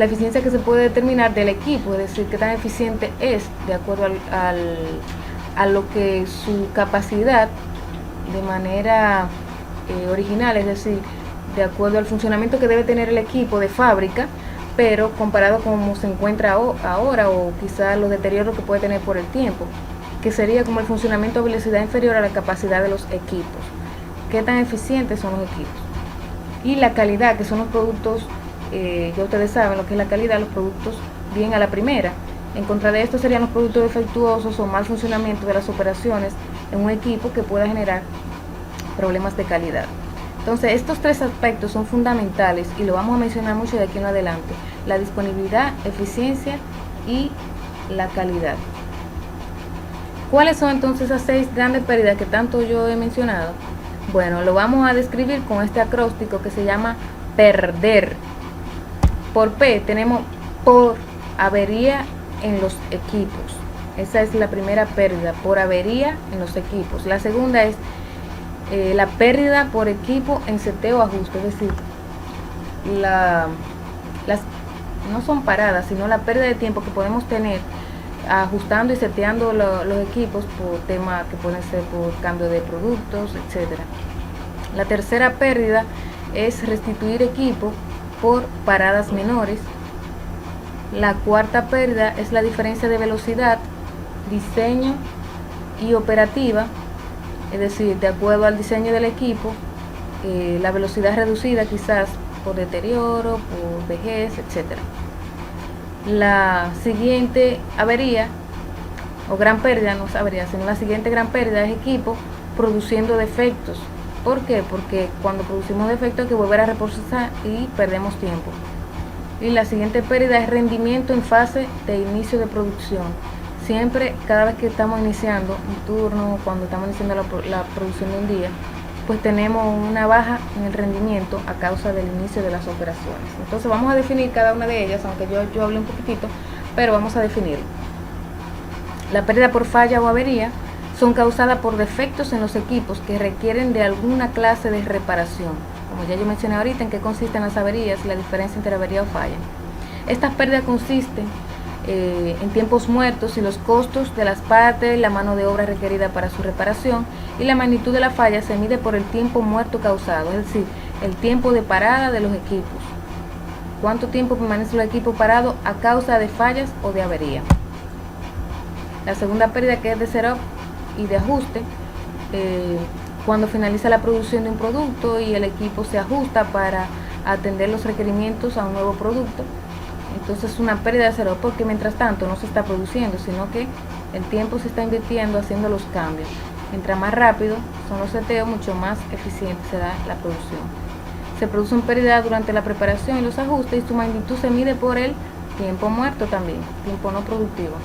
eficiencia que se puede determinar del equipo, es decir, qué tan eficiente es de acuerdo a lo que su capacidad de manera original, es decir, de acuerdo al funcionamiento que debe tener el equipo de fábrica pero comparado con cómo se encuentra ahora, o quizás los deterioros que puede tener por el tiempo, que sería como el funcionamiento a velocidad inferior a la capacidad de los equipos. ¿Qué tan eficientes son los equipos? Y la calidad, que son los productos, ya ustedes saben lo que es la calidad, los productos bien a la primera. En contra de esto serían los productos defectuosos o mal funcionamiento de las operaciones en un equipo que pueda generar problemas de calidad. Entonces, estos tres aspectos son fundamentales y lo vamos a mencionar mucho de aquí en adelante: la disponibilidad, eficiencia y la calidad. ¿Cuáles son entonces esas 6 grandes pérdidas que tanto yo he mencionado? Bueno, lo vamos a describir con este acróstico que se llama perder. Por P tenemos por avería en los equipos. Esa es la primera pérdida, por avería en los equipos. La segunda es la pérdida por equipo en seteo o ajuste, es decir, las no son paradas, sino la pérdida de tiempo que podemos tener ajustando y seteando los equipos por temas que pueden ser por cambio de productos, etcétera. La tercera pérdida es restituir equipo por paradas menores. La cuarta pérdida es la diferencia de velocidad, diseño y operativa, es decir, de acuerdo al diseño del equipo, la velocidad reducida quizás por deterioro, por vejez, etcétera. La siguiente avería o gran pérdida, no es avería, sino la siguiente gran pérdida es equipo produciendo defectos. ¿Por qué? Porque cuando producimos defectos hay que volver a reprocesar y perdemos tiempo. Y la siguiente pérdida es rendimiento en fase de inicio de producción. Siempre, cada vez que estamos iniciando un turno, cuando estamos iniciando la producción de un día, pues tenemos una baja en el rendimiento a causa del inicio de las operaciones. Entonces vamos a definir cada una de ellas, aunque yo hablé un poquitito, pero vamos a definirlo. La pérdida por falla o avería son causadas por defectos en los equipos que requieren de alguna clase de reparación. Como ya yo mencioné ahorita en qué consisten las averías y la diferencia entre avería o falla. Estas pérdidas consisten en tiempos muertos y los costos de las partes, la mano de obra requerida para su reparación, y la magnitud de la falla se mide por el tiempo muerto causado, es decir, el tiempo de parada de los equipos. ¿Cuánto tiempo permanece el equipo parado a causa de fallas o de avería? La segunda pérdida, que es de setup y de ajuste, cuando finaliza la producción de un producto y el equipo se ajusta para atender los requerimientos a un nuevo producto. Entonces es una pérdida de setup porque mientras tanto no se está produciendo, sino que el tiempo se está invirtiendo haciendo los cambios. Mientras más rápido son los seteos, mucho más eficiente será la producción. Se producen pérdidas durante la preparación y los ajustes, y su magnitud se mide por el tiempo muerto también, tiempo no productivo.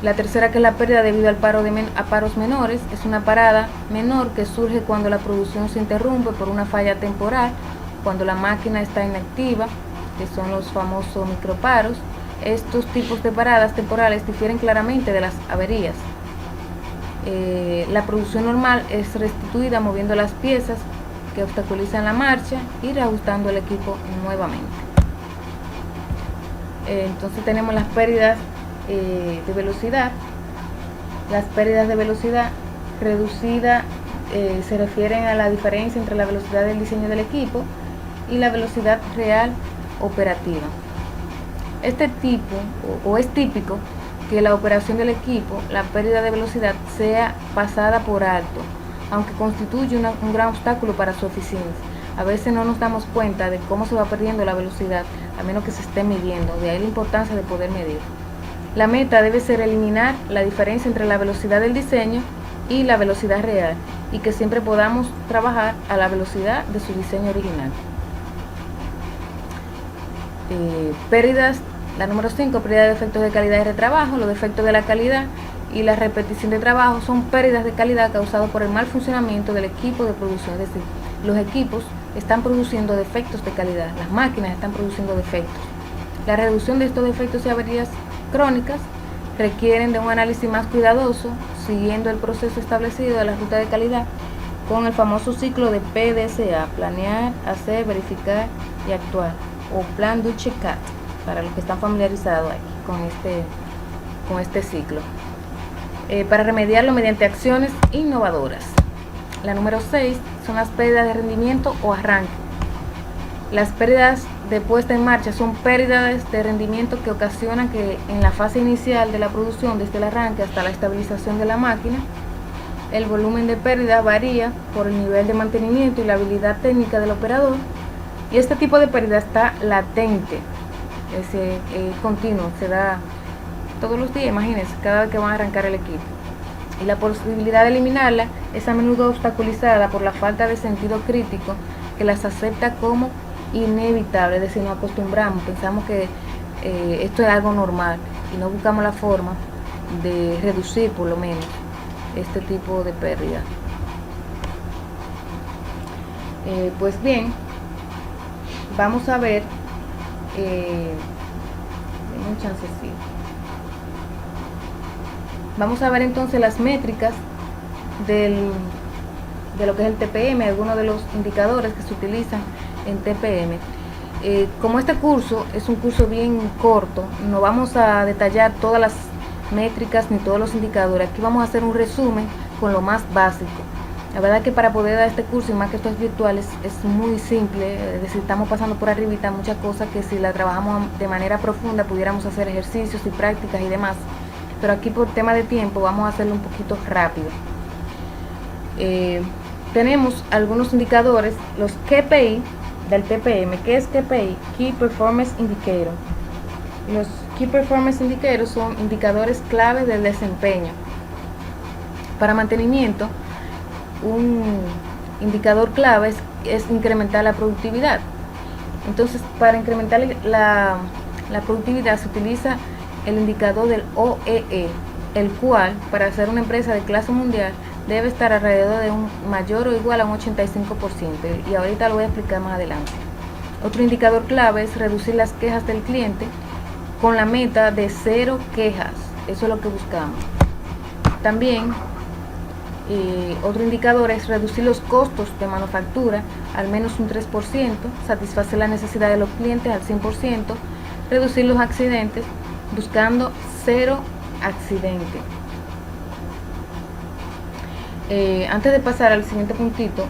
La tercera, que es la pérdida debido al paro a paros menores, es una parada menor que surge cuando la producción se interrumpe por una falla temporal, cuando la máquina está inactiva, que son los famosos microparos. Estos tipos de paradas temporales difieren claramente de las averías. La producción normal es restituida moviendo las piezas que obstaculizan la marcha y reajustando el equipo nuevamente. Entonces tenemos las pérdidas de velocidad. Las pérdidas de velocidad reducida se refieren a la diferencia entre la velocidad del diseño del equipo y la velocidad real operativa. Este tipo o es típico que la operación del equipo, la pérdida de velocidad, sea pasada por alto, aunque constituye un gran obstáculo para su eficiencia. A veces no nos damos cuenta de cómo se va perdiendo la velocidad, a menos que se esté midiendo, de ahí la importancia de poder medir. La meta debe ser eliminar la diferencia entre la velocidad del diseño y la velocidad real, y que siempre podamos trabajar a la velocidad de su diseño original. Pérdidas, la número 5, pérdida de efectos de calidad y retrabajo. Los defectos de la calidad y la repetición de trabajo son pérdidas de calidad causadas por el mal funcionamiento del equipo de producción, es decir, los equipos están produciendo defectos de calidad, las máquinas están produciendo defectos. La reducción de estos defectos y averías crónicas requieren de un análisis más cuidadoso, siguiendo el proceso establecido de la ruta de calidad con el famoso ciclo de PDCA: planear, hacer, verificar y actuar, o plan do check-out, para los que están familiarizados aquí con este ciclo, para remediarlo mediante acciones innovadoras. La número 6 son las pérdidas de rendimiento o arranque. Las pérdidas de puesta en marcha son pérdidas de rendimiento que ocasionan que en la fase inicial de la producción, desde el arranque hasta la estabilización de la máquina, el volumen de pérdida varía por el nivel de mantenimiento y la habilidad técnica del operador, y este tipo de pérdida está latente, es continuo, se da todos los días, imagínense, cada vez que van a arrancar el equipo. Y la posibilidad de eliminarla es a menudo obstaculizada por la falta de sentido crítico que las acepta como inevitable, es decir, nos acostumbramos, pensamos que esto es algo normal y no buscamos la forma de reducir por lo menos este tipo de pérdida. Pues bien, vamos a ver un chancecito. Vamos a ver entonces las métricas de lo que es el TPM, algunos de los indicadores que se utilizan en TPM. Como este curso es un curso bien corto, no vamos a detallar todas las métricas ni todos los indicadores. Aquí vamos a hacer un resumen con lo más básico. La verdad que para poder dar este curso, y más que esto es virtual, es muy simple, es decir, estamos pasando por arribita muchas cosas que si la trabajamos de manera profunda pudiéramos hacer ejercicios y prácticas y demás, pero aquí por tema de tiempo vamos a hacerlo un poquito rápido. Tenemos algunos indicadores, los KPI del TPM. ¿Qué es KPI? Key Performance Indicator. Los Key Performance Indicators son indicadores clave del desempeño. Para mantenimiento, un indicador clave es incrementar la productividad. Entonces, para incrementar la productividad se utiliza el indicador del OEE, el cual, para ser una empresa de clase mundial, debe estar alrededor de un mayor o igual a un 85%, y ahorita lo voy a explicar más adelante. Otro indicador clave es reducir las quejas del cliente con la meta de 0 quejas. Eso es lo que buscamos. También otro indicador es reducir los costos de manufactura al menos un 3%, satisfacer la necesidad de los clientes al 100%, reducir los accidentes buscando 0 accidentes. Antes de pasar al siguiente puntito,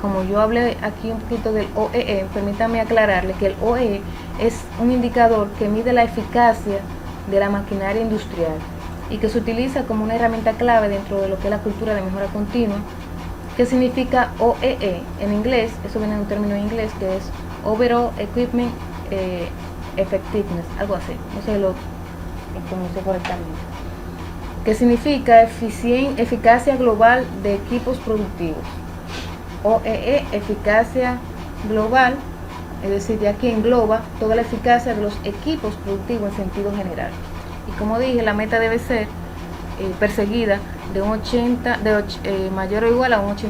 como yo hablé aquí un poquito del OEE, permítame aclararle que el OEE es un indicador que mide la eficacia de la maquinaria industrial y que se utiliza como una herramienta clave dentro de lo que es la cultura de mejora continua. ¿Qué significa OEE? En inglés, eso viene de un término en inglés que es Overall Equipment Effectiveness, algo así, no sé lo pronuncio correctamente. ¿Qué significa? Eficacia global de equipos productivos. OEE, eficacia global, es decir, ya que engloba toda la eficacia de los equipos productivos en sentido general. Y como dije, la meta debe ser perseguida de un mayor o igual a un 85%.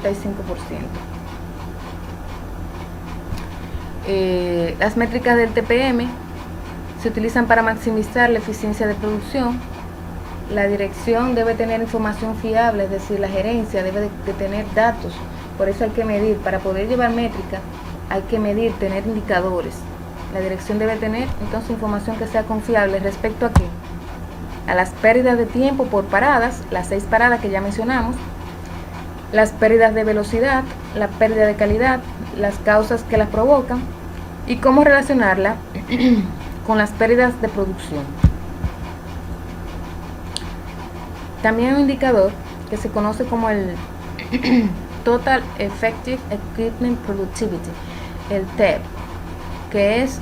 Las métricas del TPM se utilizan para maximizar la eficiencia de producción. La dirección debe tener información fiable, es decir, la gerencia debe de tener datos. Por eso hay que medir, para poder llevar métrica hay que medir, tener indicadores. La dirección debe tener entonces información que sea confiable. ¿Respecto a qué? A las pérdidas de tiempo por paradas, las 6 paradas que ya mencionamos, las pérdidas de velocidad, la pérdida de calidad, las causas que las provocan y cómo relacionarla con las pérdidas de producción. También hay un indicador que se conoce como el Total Effective Equipment Productivity, el TEP, que es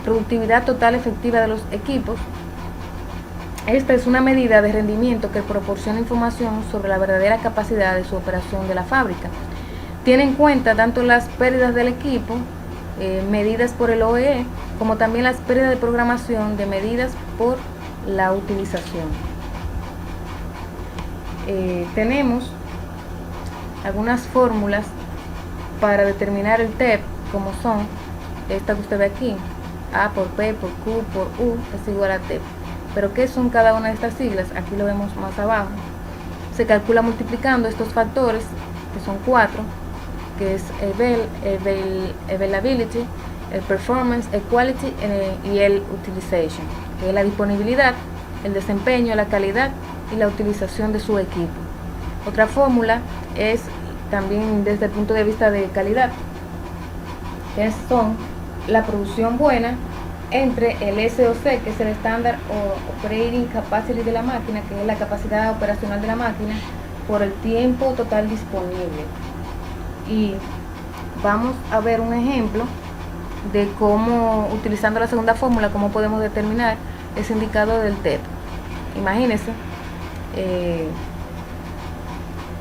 productividad total efectiva de los equipos. Esta es una medida de rendimiento que proporciona información sobre la verdadera capacidad de su operación de la fábrica. Tiene en cuenta tanto las pérdidas del equipo, medidas por el OEE, como también las pérdidas de programación de medidas por la utilización. Tenemos algunas fórmulas para determinar el TEP, como son esta que usted ve aquí: A por P, por Q, por U es igual a TEP. Pero ¿qué son cada una de estas siglas? Aquí lo vemos más abajo. Se calcula multiplicando estos factores, que son 4, que es availability, el performance, el quality y el utilization, que es la disponibilidad, el desempeño, la calidad y la utilización de su equipo. Otra fórmula es también desde el punto de vista de calidad, que son la producción buena entre el SOC, que es el Standard Operating Capacity de la máquina, que es la capacidad operacional de la máquina, por el tiempo total disponible. Y vamos a ver un ejemplo de cómo, utilizando la segunda fórmula, cómo podemos determinar ese indicador del TEP. Imagínense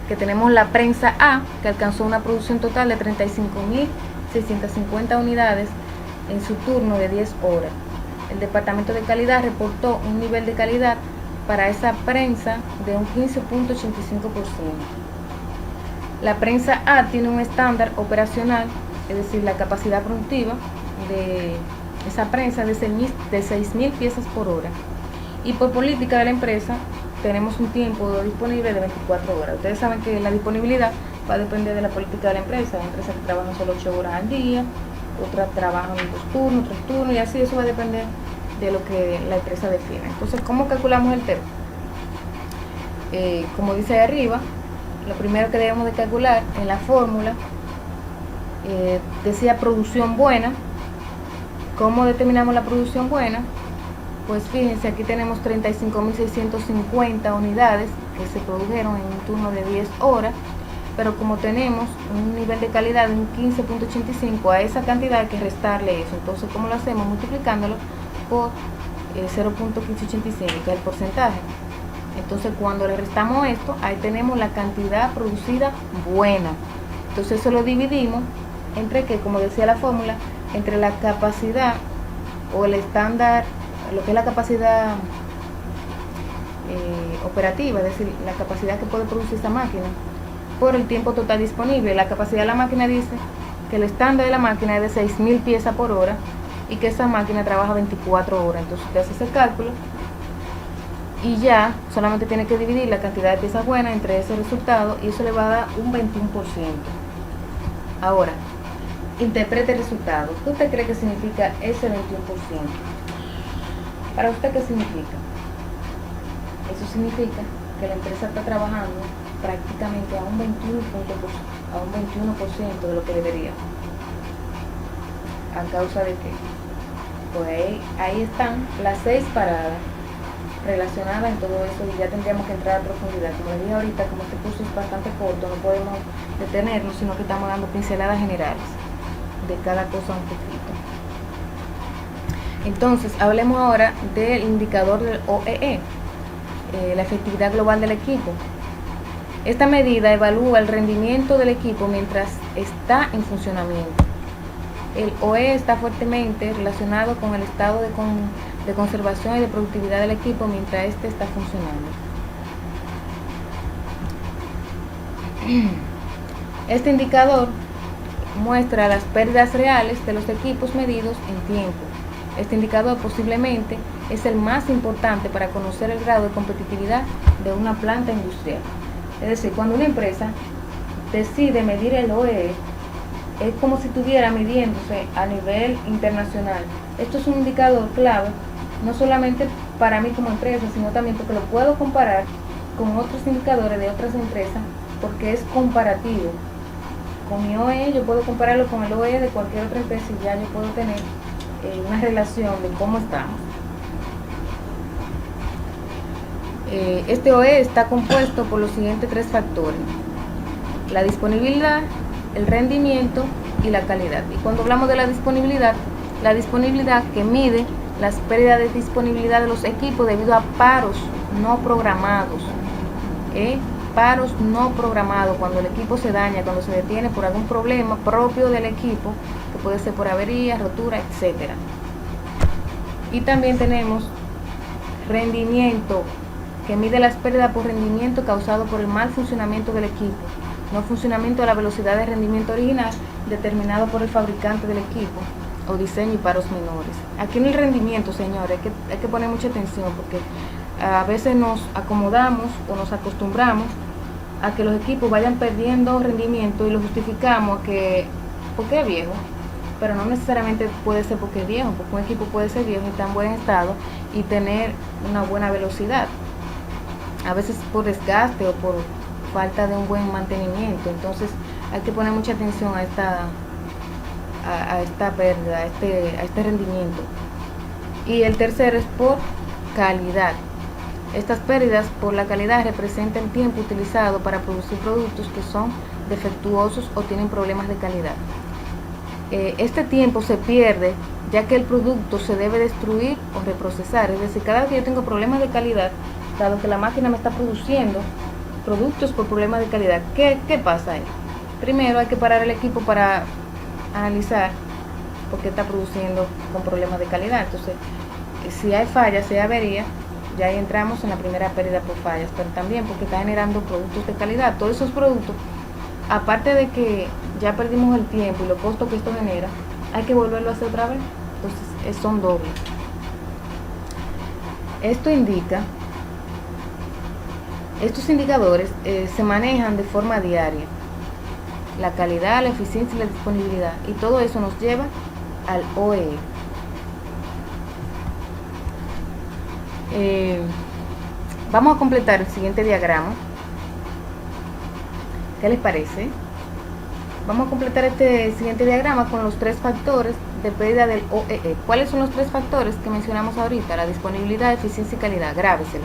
que tenemos la prensa A, que alcanzó una producción total de 35.650 unidades en su turno de 10 horas. El departamento de calidad reportó un nivel de calidad para esa prensa de un 15.85%. La prensa A tiene un estándar operacional, es decir, la capacidad productiva de esa prensa de 6.000 piezas por hora. Y por política de la empresa tenemos un tiempo disponible de 24 horas. Ustedes saben que la disponibilidad va a depender de la política de la empresa. Hay empresas que trabajan solo 8 horas al día, otras trabajan 2 turnos, 3 turnos, y así eso va a depender de lo que la empresa defina. Entonces, ¿cómo calculamos el TEP? Como dice ahí arriba, lo primero que debemos de calcular en la fórmula decía producción buena. ¿Cómo determinamos la producción buena? Pues fíjense, aquí tenemos 35.650 unidades que se produjeron en un turno de 10 horas, pero como tenemos un nivel de calidad de un 15.85, a esa cantidad hay que restarle eso. Entonces, ¿cómo lo hacemos? Multiplicándolo por 0.1585, que es el porcentaje. Entonces, cuando le restamos esto, ahí tenemos la cantidad producida buena. Entonces, eso lo dividimos entre, que como decía la fórmula, entre la capacidad o el estándar, lo que es la capacidad operativa, es decir, la capacidad que puede producir esta máquina, por el tiempo total disponible. La capacidad de la máquina dice que el estándar de la máquina es de 6.000 piezas por hora y que esa máquina trabaja 24 horas. Entonces usted hace ese cálculo y ya solamente tiene que dividir la cantidad de piezas buenas entre ese resultado, y eso le va a dar un 21%. Ahora, interprete el resultado. ¿Qué usted cree que significa ese 21%? ¿Para usted qué significa? Eso significa que la empresa está trabajando prácticamente a un 21% de lo que debería. ¿A causa de qué? Pues ahí están las 6 paradas relacionadas en todo eso, y ya tendríamos que entrar a profundidad. Como les dije ahorita, como este curso es bastante corto, no podemos detenernos, sino que estamos dando pinceladas generales de cada cosa un poquito. Entonces, hablemos ahora del indicador del OEE, la efectividad global del equipo. Esta medida evalúa el rendimiento del equipo mientras está en funcionamiento. El OEE está fuertemente relacionado con el estado de conservación y de productividad del equipo mientras éste está funcionando. Este indicador muestra las pérdidas reales de los equipos medidos en tiempo. Este indicador posiblemente es el más importante para conocer el grado de competitividad de una planta industrial. Es decir, cuando una empresa decide medir el OEE, es como si estuviera midiéndose a nivel internacional. Esto es un indicador clave, no solamente para mí como empresa, sino también porque lo puedo comparar con otros indicadores de otras empresas, porque es comparativo. Con mi OEE yo puedo compararlo con el OEE de cualquier otra empresa y ya yo puedo tener una relación de cómo estamos. Este OEE está compuesto por los siguientes 3 factores: la disponibilidad, el rendimiento y la calidad. Y cuando hablamos de la disponibilidad que mide las pérdidas de disponibilidad de los equipos debido a paros no programados. Paros no programados, cuando el equipo se daña, cuando se detiene por algún problema propio del equipo, que puede ser por avería, rotura, etc. Y también tenemos rendimiento, que mide las pérdidas por rendimiento causado por el mal funcionamiento del equipo, no funcionamiento a la velocidad de rendimiento original determinado por el fabricante del equipo, o diseño y paros menores. Aquí en el rendimiento, señores, hay que poner mucha atención, porque a veces nos acomodamos o nos acostumbramos a que los equipos vayan perdiendo rendimiento y lo justificamos porque es viejo, pero no necesariamente puede ser porque es viejo, porque un equipo puede ser viejo y está en buen estado y tener una buena velocidad, a veces por desgaste o por falta de un buen mantenimiento. Entonces hay que poner mucha atención a a esta pérdida, a este rendimiento. Y el tercero es por calidad. Estas pérdidas por la calidad representan tiempo utilizado para producir productos que son defectuosos o tienen problemas de calidad. Este tiempo se pierde ya que el producto se debe destruir o reprocesar. Es decir, cada vez que yo tengo problemas de calidad, dado que la máquina me está produciendo productos por problemas de calidad, ¿qué pasa ahí? Primero hay que parar el equipo para analizar por qué está produciendo con problemas de calidad. Entonces, si hay fallas, si hay avería, ya ahí entramos en la primera pérdida por fallas, pero también porque está generando productos de calidad. Todos esos productos, aparte de que ya perdimos el tiempo y los costos que esto genera, hay que volverlo a hacer otra vez. Entonces son dobles. Estos indicadores se manejan de forma diaria: la calidad, la eficiencia y la disponibilidad, y todo eso nos lleva al OEE. Vamos a completar el siguiente diagrama. ¿Qué les parece? Vamos a completar este siguiente diagrama con los tres factores de pérdida del OEE. ¿Cuáles son los tres factores que mencionamos ahorita? La disponibilidad, eficiencia y calidad. Grábeselo: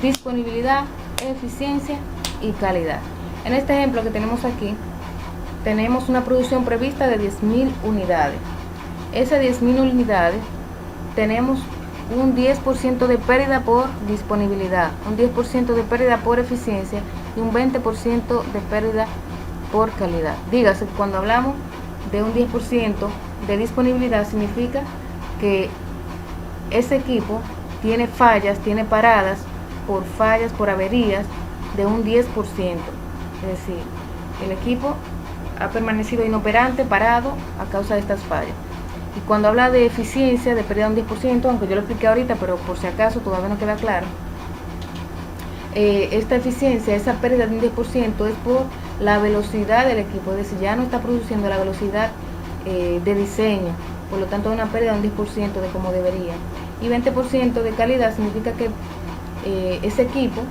disponibilidad, eficiencia y calidad. En este ejemplo que tenemos aquí, tenemos una producción prevista de 10.000 unidades. Esas 10.000 unidades tenemos un 10% de pérdida por disponibilidad, un 10% de pérdida por eficiencia y un 20% de pérdida por calidad. Dígase, cuando hablamos de un 10% de disponibilidad, significa que ese equipo tiene fallas, tiene paradas por fallas, por averías de un 10%. Es decir, el equipo ha permanecido inoperante, parado a causa de estas fallas. Y cuando habla de eficiencia, de pérdida de un 10%, aunque yo lo expliqué ahorita, pero por si acaso todavía no queda claro, esta eficiencia, esa pérdida de un 10% es por la velocidad del equipo, es decir, ya no está produciendo la velocidad de diseño, por lo tanto una pérdida de un 10% de como debería. Y 20% de calidad significa que ese equipo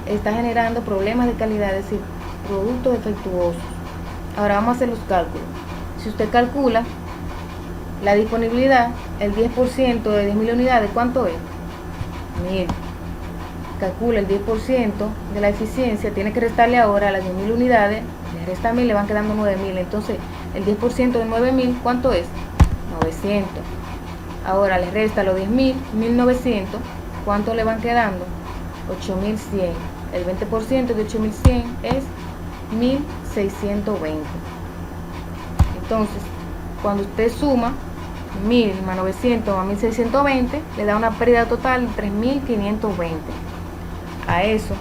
está generando problemas de calidad, es decir, productos defectuosos. Ahora vamos a hacer los cálculos. Si usted calcula la disponibilidad, el 10% de 10.000 unidades, ¿cuánto es? 1.000. Calcula el 10% de la eficiencia, tiene que restarle ahora a las 10.000 unidades, le resta 1.000, le van quedando 9.000. Entonces, el 10% de 9.000, ¿cuánto es? 900. Ahora le resta los 10.000, 1.900, ¿cuánto le van quedando? 8.100. El 20% de 8.100 es 1.620. Entonces, cuando usted suma 1.000 más 900 más 1.620, le da una pérdida total de 3.520. A eso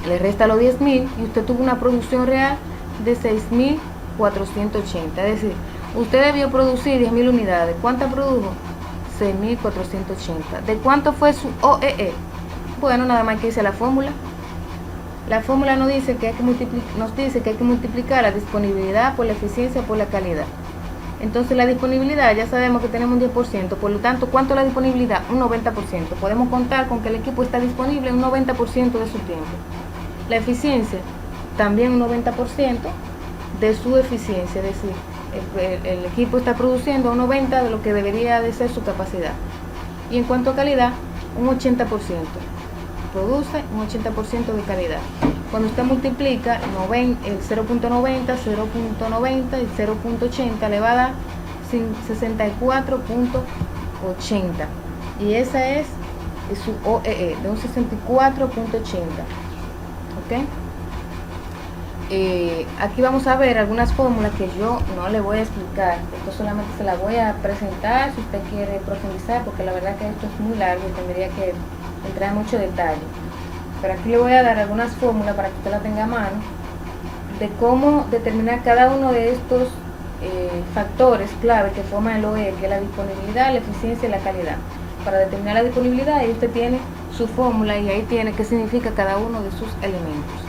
le resta los 10.000 y usted tuvo una producción real de 6.480. Es decir, usted debió producir 10.000 unidades. ¿Cuántas produjo? 6.480. ¿De cuánto fue su OEE? Bueno, nada más que dice la fórmula. La fórmula nos dice que hay que multiplicar la disponibilidad por la eficiencia por la calidad. Entonces la disponibilidad ya sabemos que tenemos un 10%, por lo tanto, ¿cuánto es la disponibilidad? Un 90%. Podemos contar con que el equipo está disponible un 90% de su tiempo. La eficiencia, también un 90% de su eficiencia, es decir, el equipo está produciendo un 90% de lo que debería de ser su capacidad. Y en cuanto a calidad, un 80%. Produce un 80% de calidad. Cuando usted multiplica el 0.90, 0.90 y 0.80, le va a dar 64.80. Y esa es su OEE, de un 64.80. ¿Ok? Aquí vamos a ver algunas fórmulas que yo no le voy a explicar. Esto solamente se la voy a presentar si usted quiere profundizar, porque la verdad que esto es muy largo y tendría que entrar en mucho detalle. Pero aquí le voy a dar algunas fórmulas para que usted la tenga a mano, de cómo determinar cada uno de estos factores clave que forman el OEE, que es la disponibilidad, la eficiencia y la calidad. Para determinar la disponibilidad, ahí usted tiene su fórmula y ahí tiene qué significa cada uno de sus elementos.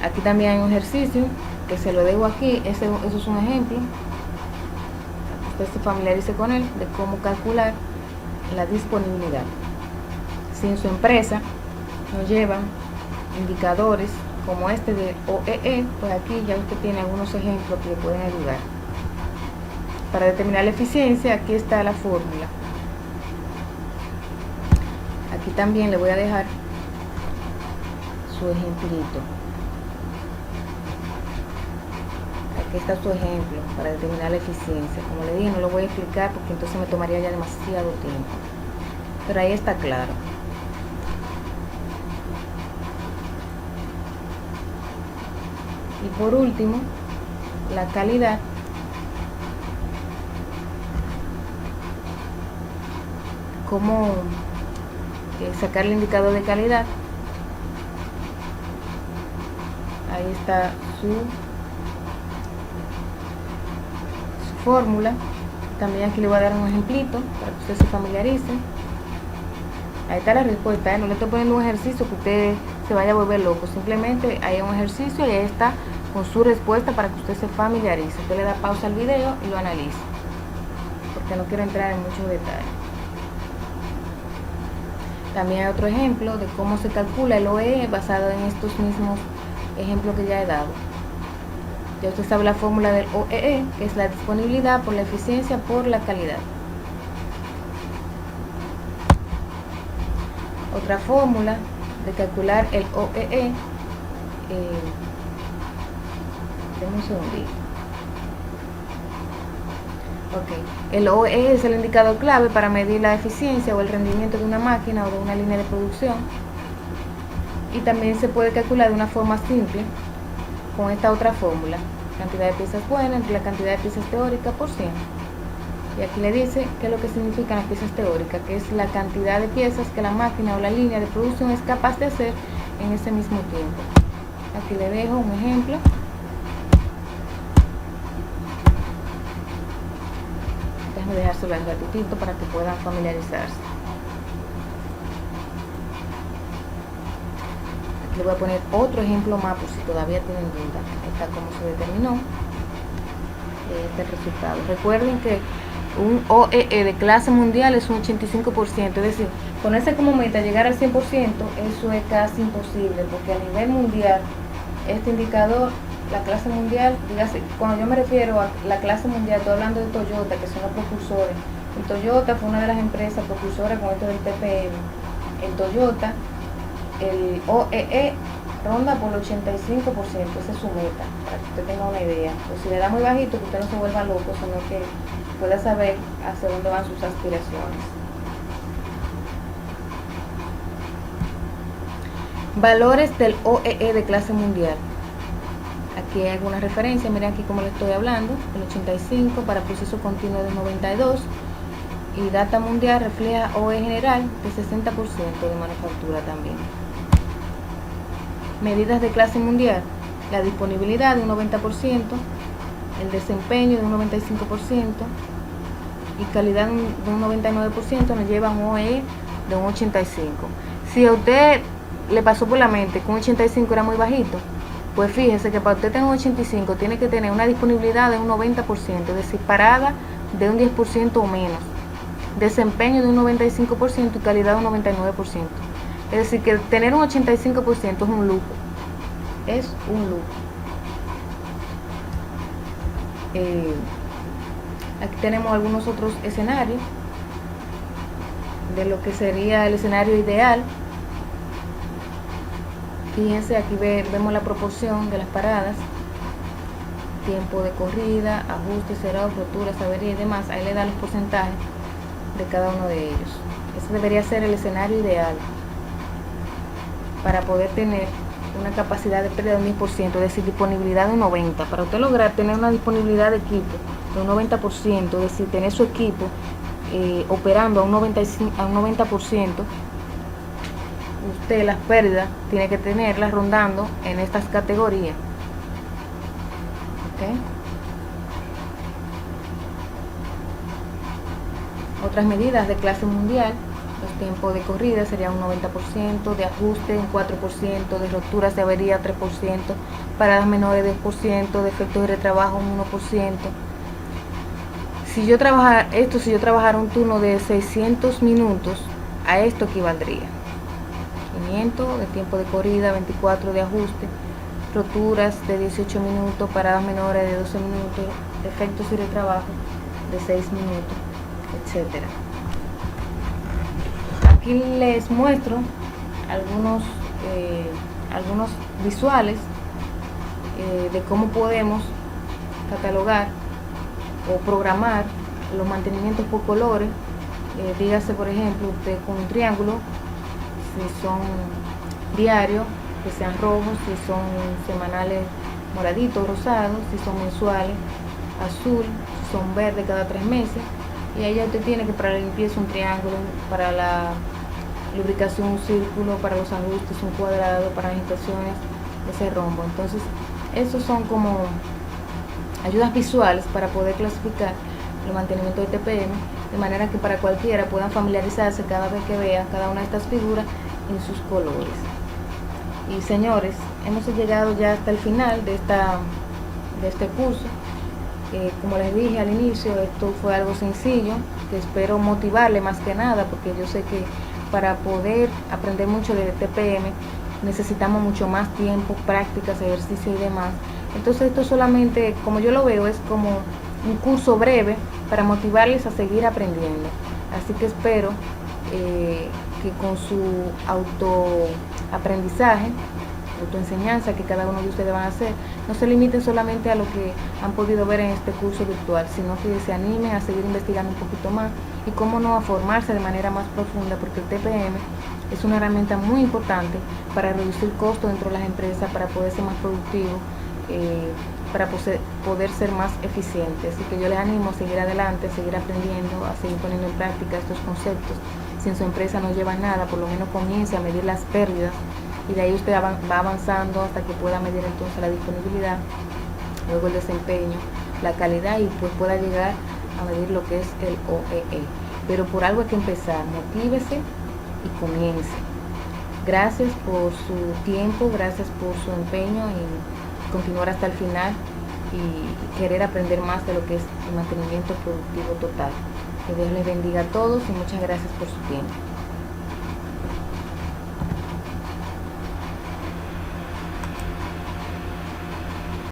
Aquí también hay un ejercicio que se lo dejo aquí, eso es un ejemplo. Usted se familiarice con él, de cómo calcular la disponibilidad. Si en su empresa nos llevan indicadores como este de OEE, pues aquí ya usted tiene algunos ejemplos que le pueden ayudar. para determinar la eficiencia, aquí está la fórmula. Aquí también le voy a dejar su ejemplito. Aquí está su ejemplo para determinar la eficiencia. Como le dije, no lo voy a explicar porque entonces me tomaría ya demasiado tiempo. Pero ahí está claro. Y por último, la calidad. Cómo sacar el indicador de calidad. Ahí está su fórmula. También aquí le voy a dar un ejemplito para que usted se familiarice. Ahí está la respuesta, ¿eh? No le estoy poniendo un ejercicio que usted se vaya a volver loco, simplemente hay un ejercicio y ahí está con su respuesta para que usted se familiarice. Usted le da pausa al video y lo analice, porque no quiero entrar en muchos detalles. También hay otro ejemplo de cómo se calcula el OEE basado en estos mismos ejemplos que ya he dado. Ya usted sabe la fórmula del OEE, que es la disponibilidad por la eficiencia por la calidad. Otra fórmula de calcular el OEE, denme un segundito. El OEE es el indicador clave para medir la eficiencia o el rendimiento de una máquina o de una línea de producción, y también se puede calcular de una forma simple con esta otra fórmula: cantidad de piezas buenas entre la cantidad de piezas teóricas por 100. Y aquí le dice qué es lo que significan las piezas teóricas, que es la cantidad de piezas que la máquina o la línea de producción es capaz de hacer en ese mismo tiempo. Aquí le dejo un ejemplo. Déjame dejárselo un ratito para que puedan familiarizarse. Aquí le voy a poner otro ejemplo más por si todavía tienen duda. Ahí está cómo se determinó este resultado. Recuerden que un OEE de clase mundial es un 85%, es decir, ponerse como meta llegar al 100%, eso es casi imposible, porque a nivel mundial, este indicador, la clase mundial, dígase, cuando yo me refiero a la clase mundial, estoy hablando de Toyota, que son los propulsores. En Toyota fue una de las empresas propulsoras con esto del TPM. En Toyota, el OEE ronda por el 85%, esa es su meta, para que usted tenga una idea. Pues si le da muy bajito, que usted no se vuelva loco, sino que pueda saber hacia dónde van sus aspiraciones. Valores del OEE de clase mundial. Aquí hay algunas referencias, miren aquí como le estoy hablando, el 85 para proceso continuo de 92, y data mundial refleja OEE general de 60% de manufactura también. Medidas de clase mundial: la disponibilidad de un 90%, el desempeño de un 95% y calidad de un 99%, nos lleva a un OEE de un 85. Si a usted le pasó por la mente que un 85 era muy bajito, pues fíjese que para usted tener un 85 tiene que tener una disponibilidad de un 90%, es decir, parada de un 10% o menos, desempeño de un 95% y calidad de un 99%. Es decir, que tener un 85% es un lujo. Es un lujo. Aquí tenemos algunos otros escenarios de lo que sería el escenario ideal. Fíjense, aquí vemos la proporción de las paradas, tiempo de corrida, ajustes, cerrados, roturas, avería y demás. Ahí le da los porcentajes de cada uno de ellos. Ese debería ser el escenario ideal para poder tener una capacidad de pérdida de un 10%, es decir, disponibilidad de un 90%. Para usted lograr tener una disponibilidad de equipo de un 90%, es decir, tener su equipo operando a un 90%, usted las pérdidas tiene que tenerlas rondando en estas categorías. ¿Okay? Otras medidas de clase mundial: los tiempos de corrida serían un 90%, de ajuste un 4%, de rupturas de avería 3%, paradas menores 10%, defectos de retrabajo un 1%. Si yo trabajara un turno de 600 minutos, a esto equivaldría 500 de tiempo de corrida, 24 de ajuste, roturas de 18 minutos, paradas menores de 12 minutos, defectos y retrabajo de 6 minutos, etcétera. Aquí les muestro algunos visuales de cómo podemos catalogar o programar los mantenimientos por colores. Dígase, por ejemplo, usted con un triángulo, si son diarios, que sean rojos, si son semanales, moraditos, rosados, si son mensuales, azul, si son verdes cada 3 meses. Y ahí ya usted tiene que para la limpieza un triángulo, para la lubricación un círculo, para los ajustes un cuadrado, para las estaciones ese rombo. Entonces, esos son como ayudas visuales para poder clasificar los mantenimientos de TPM, de manera que para cualquiera puedan familiarizarse cada vez que vean cada una de estas figuras en sus colores. Y señores, hemos llegado ya hasta el final de este curso. Como les dije al inicio, esto fue algo sencillo, que espero motivarle más que nada, porque yo sé que para poder aprender mucho de TPM necesitamos mucho más tiempo, prácticas, ejercicio y demás. Entonces esto solamente, como yo lo veo, es como un curso breve para motivarles a seguir aprendiendo. Así que espero que con su autoaprendizaje, autoenseñanza que cada uno de ustedes van a hacer, no se limiten solamente a lo que han podido ver en este curso virtual, sino que se animen a seguir investigando un poquito más y cómo no, a formarse de manera más profunda, porque el TPM es una herramienta muy importante para reducir costos dentro de las empresas, para poder ser más productivos, para poder ser más eficientes. Así que yo les animo a seguir adelante, a seguir aprendiendo, a seguir poniendo en práctica estos conceptos. Si en su empresa no lleva nada, por lo menos comience a medir las pérdidas, y de ahí usted va avanzando hasta que pueda medir entonces la disponibilidad, luego el desempeño, la calidad, y pues pueda llegar a medir lo que es el OEE. Pero por algo hay que empezar, motívese y comience. Gracias por su tiempo, gracias por su empeño y continuar hasta el final y querer aprender más de lo que es el mantenimiento productivo total. Que Dios les bendiga a todos y muchas gracias por su tiempo.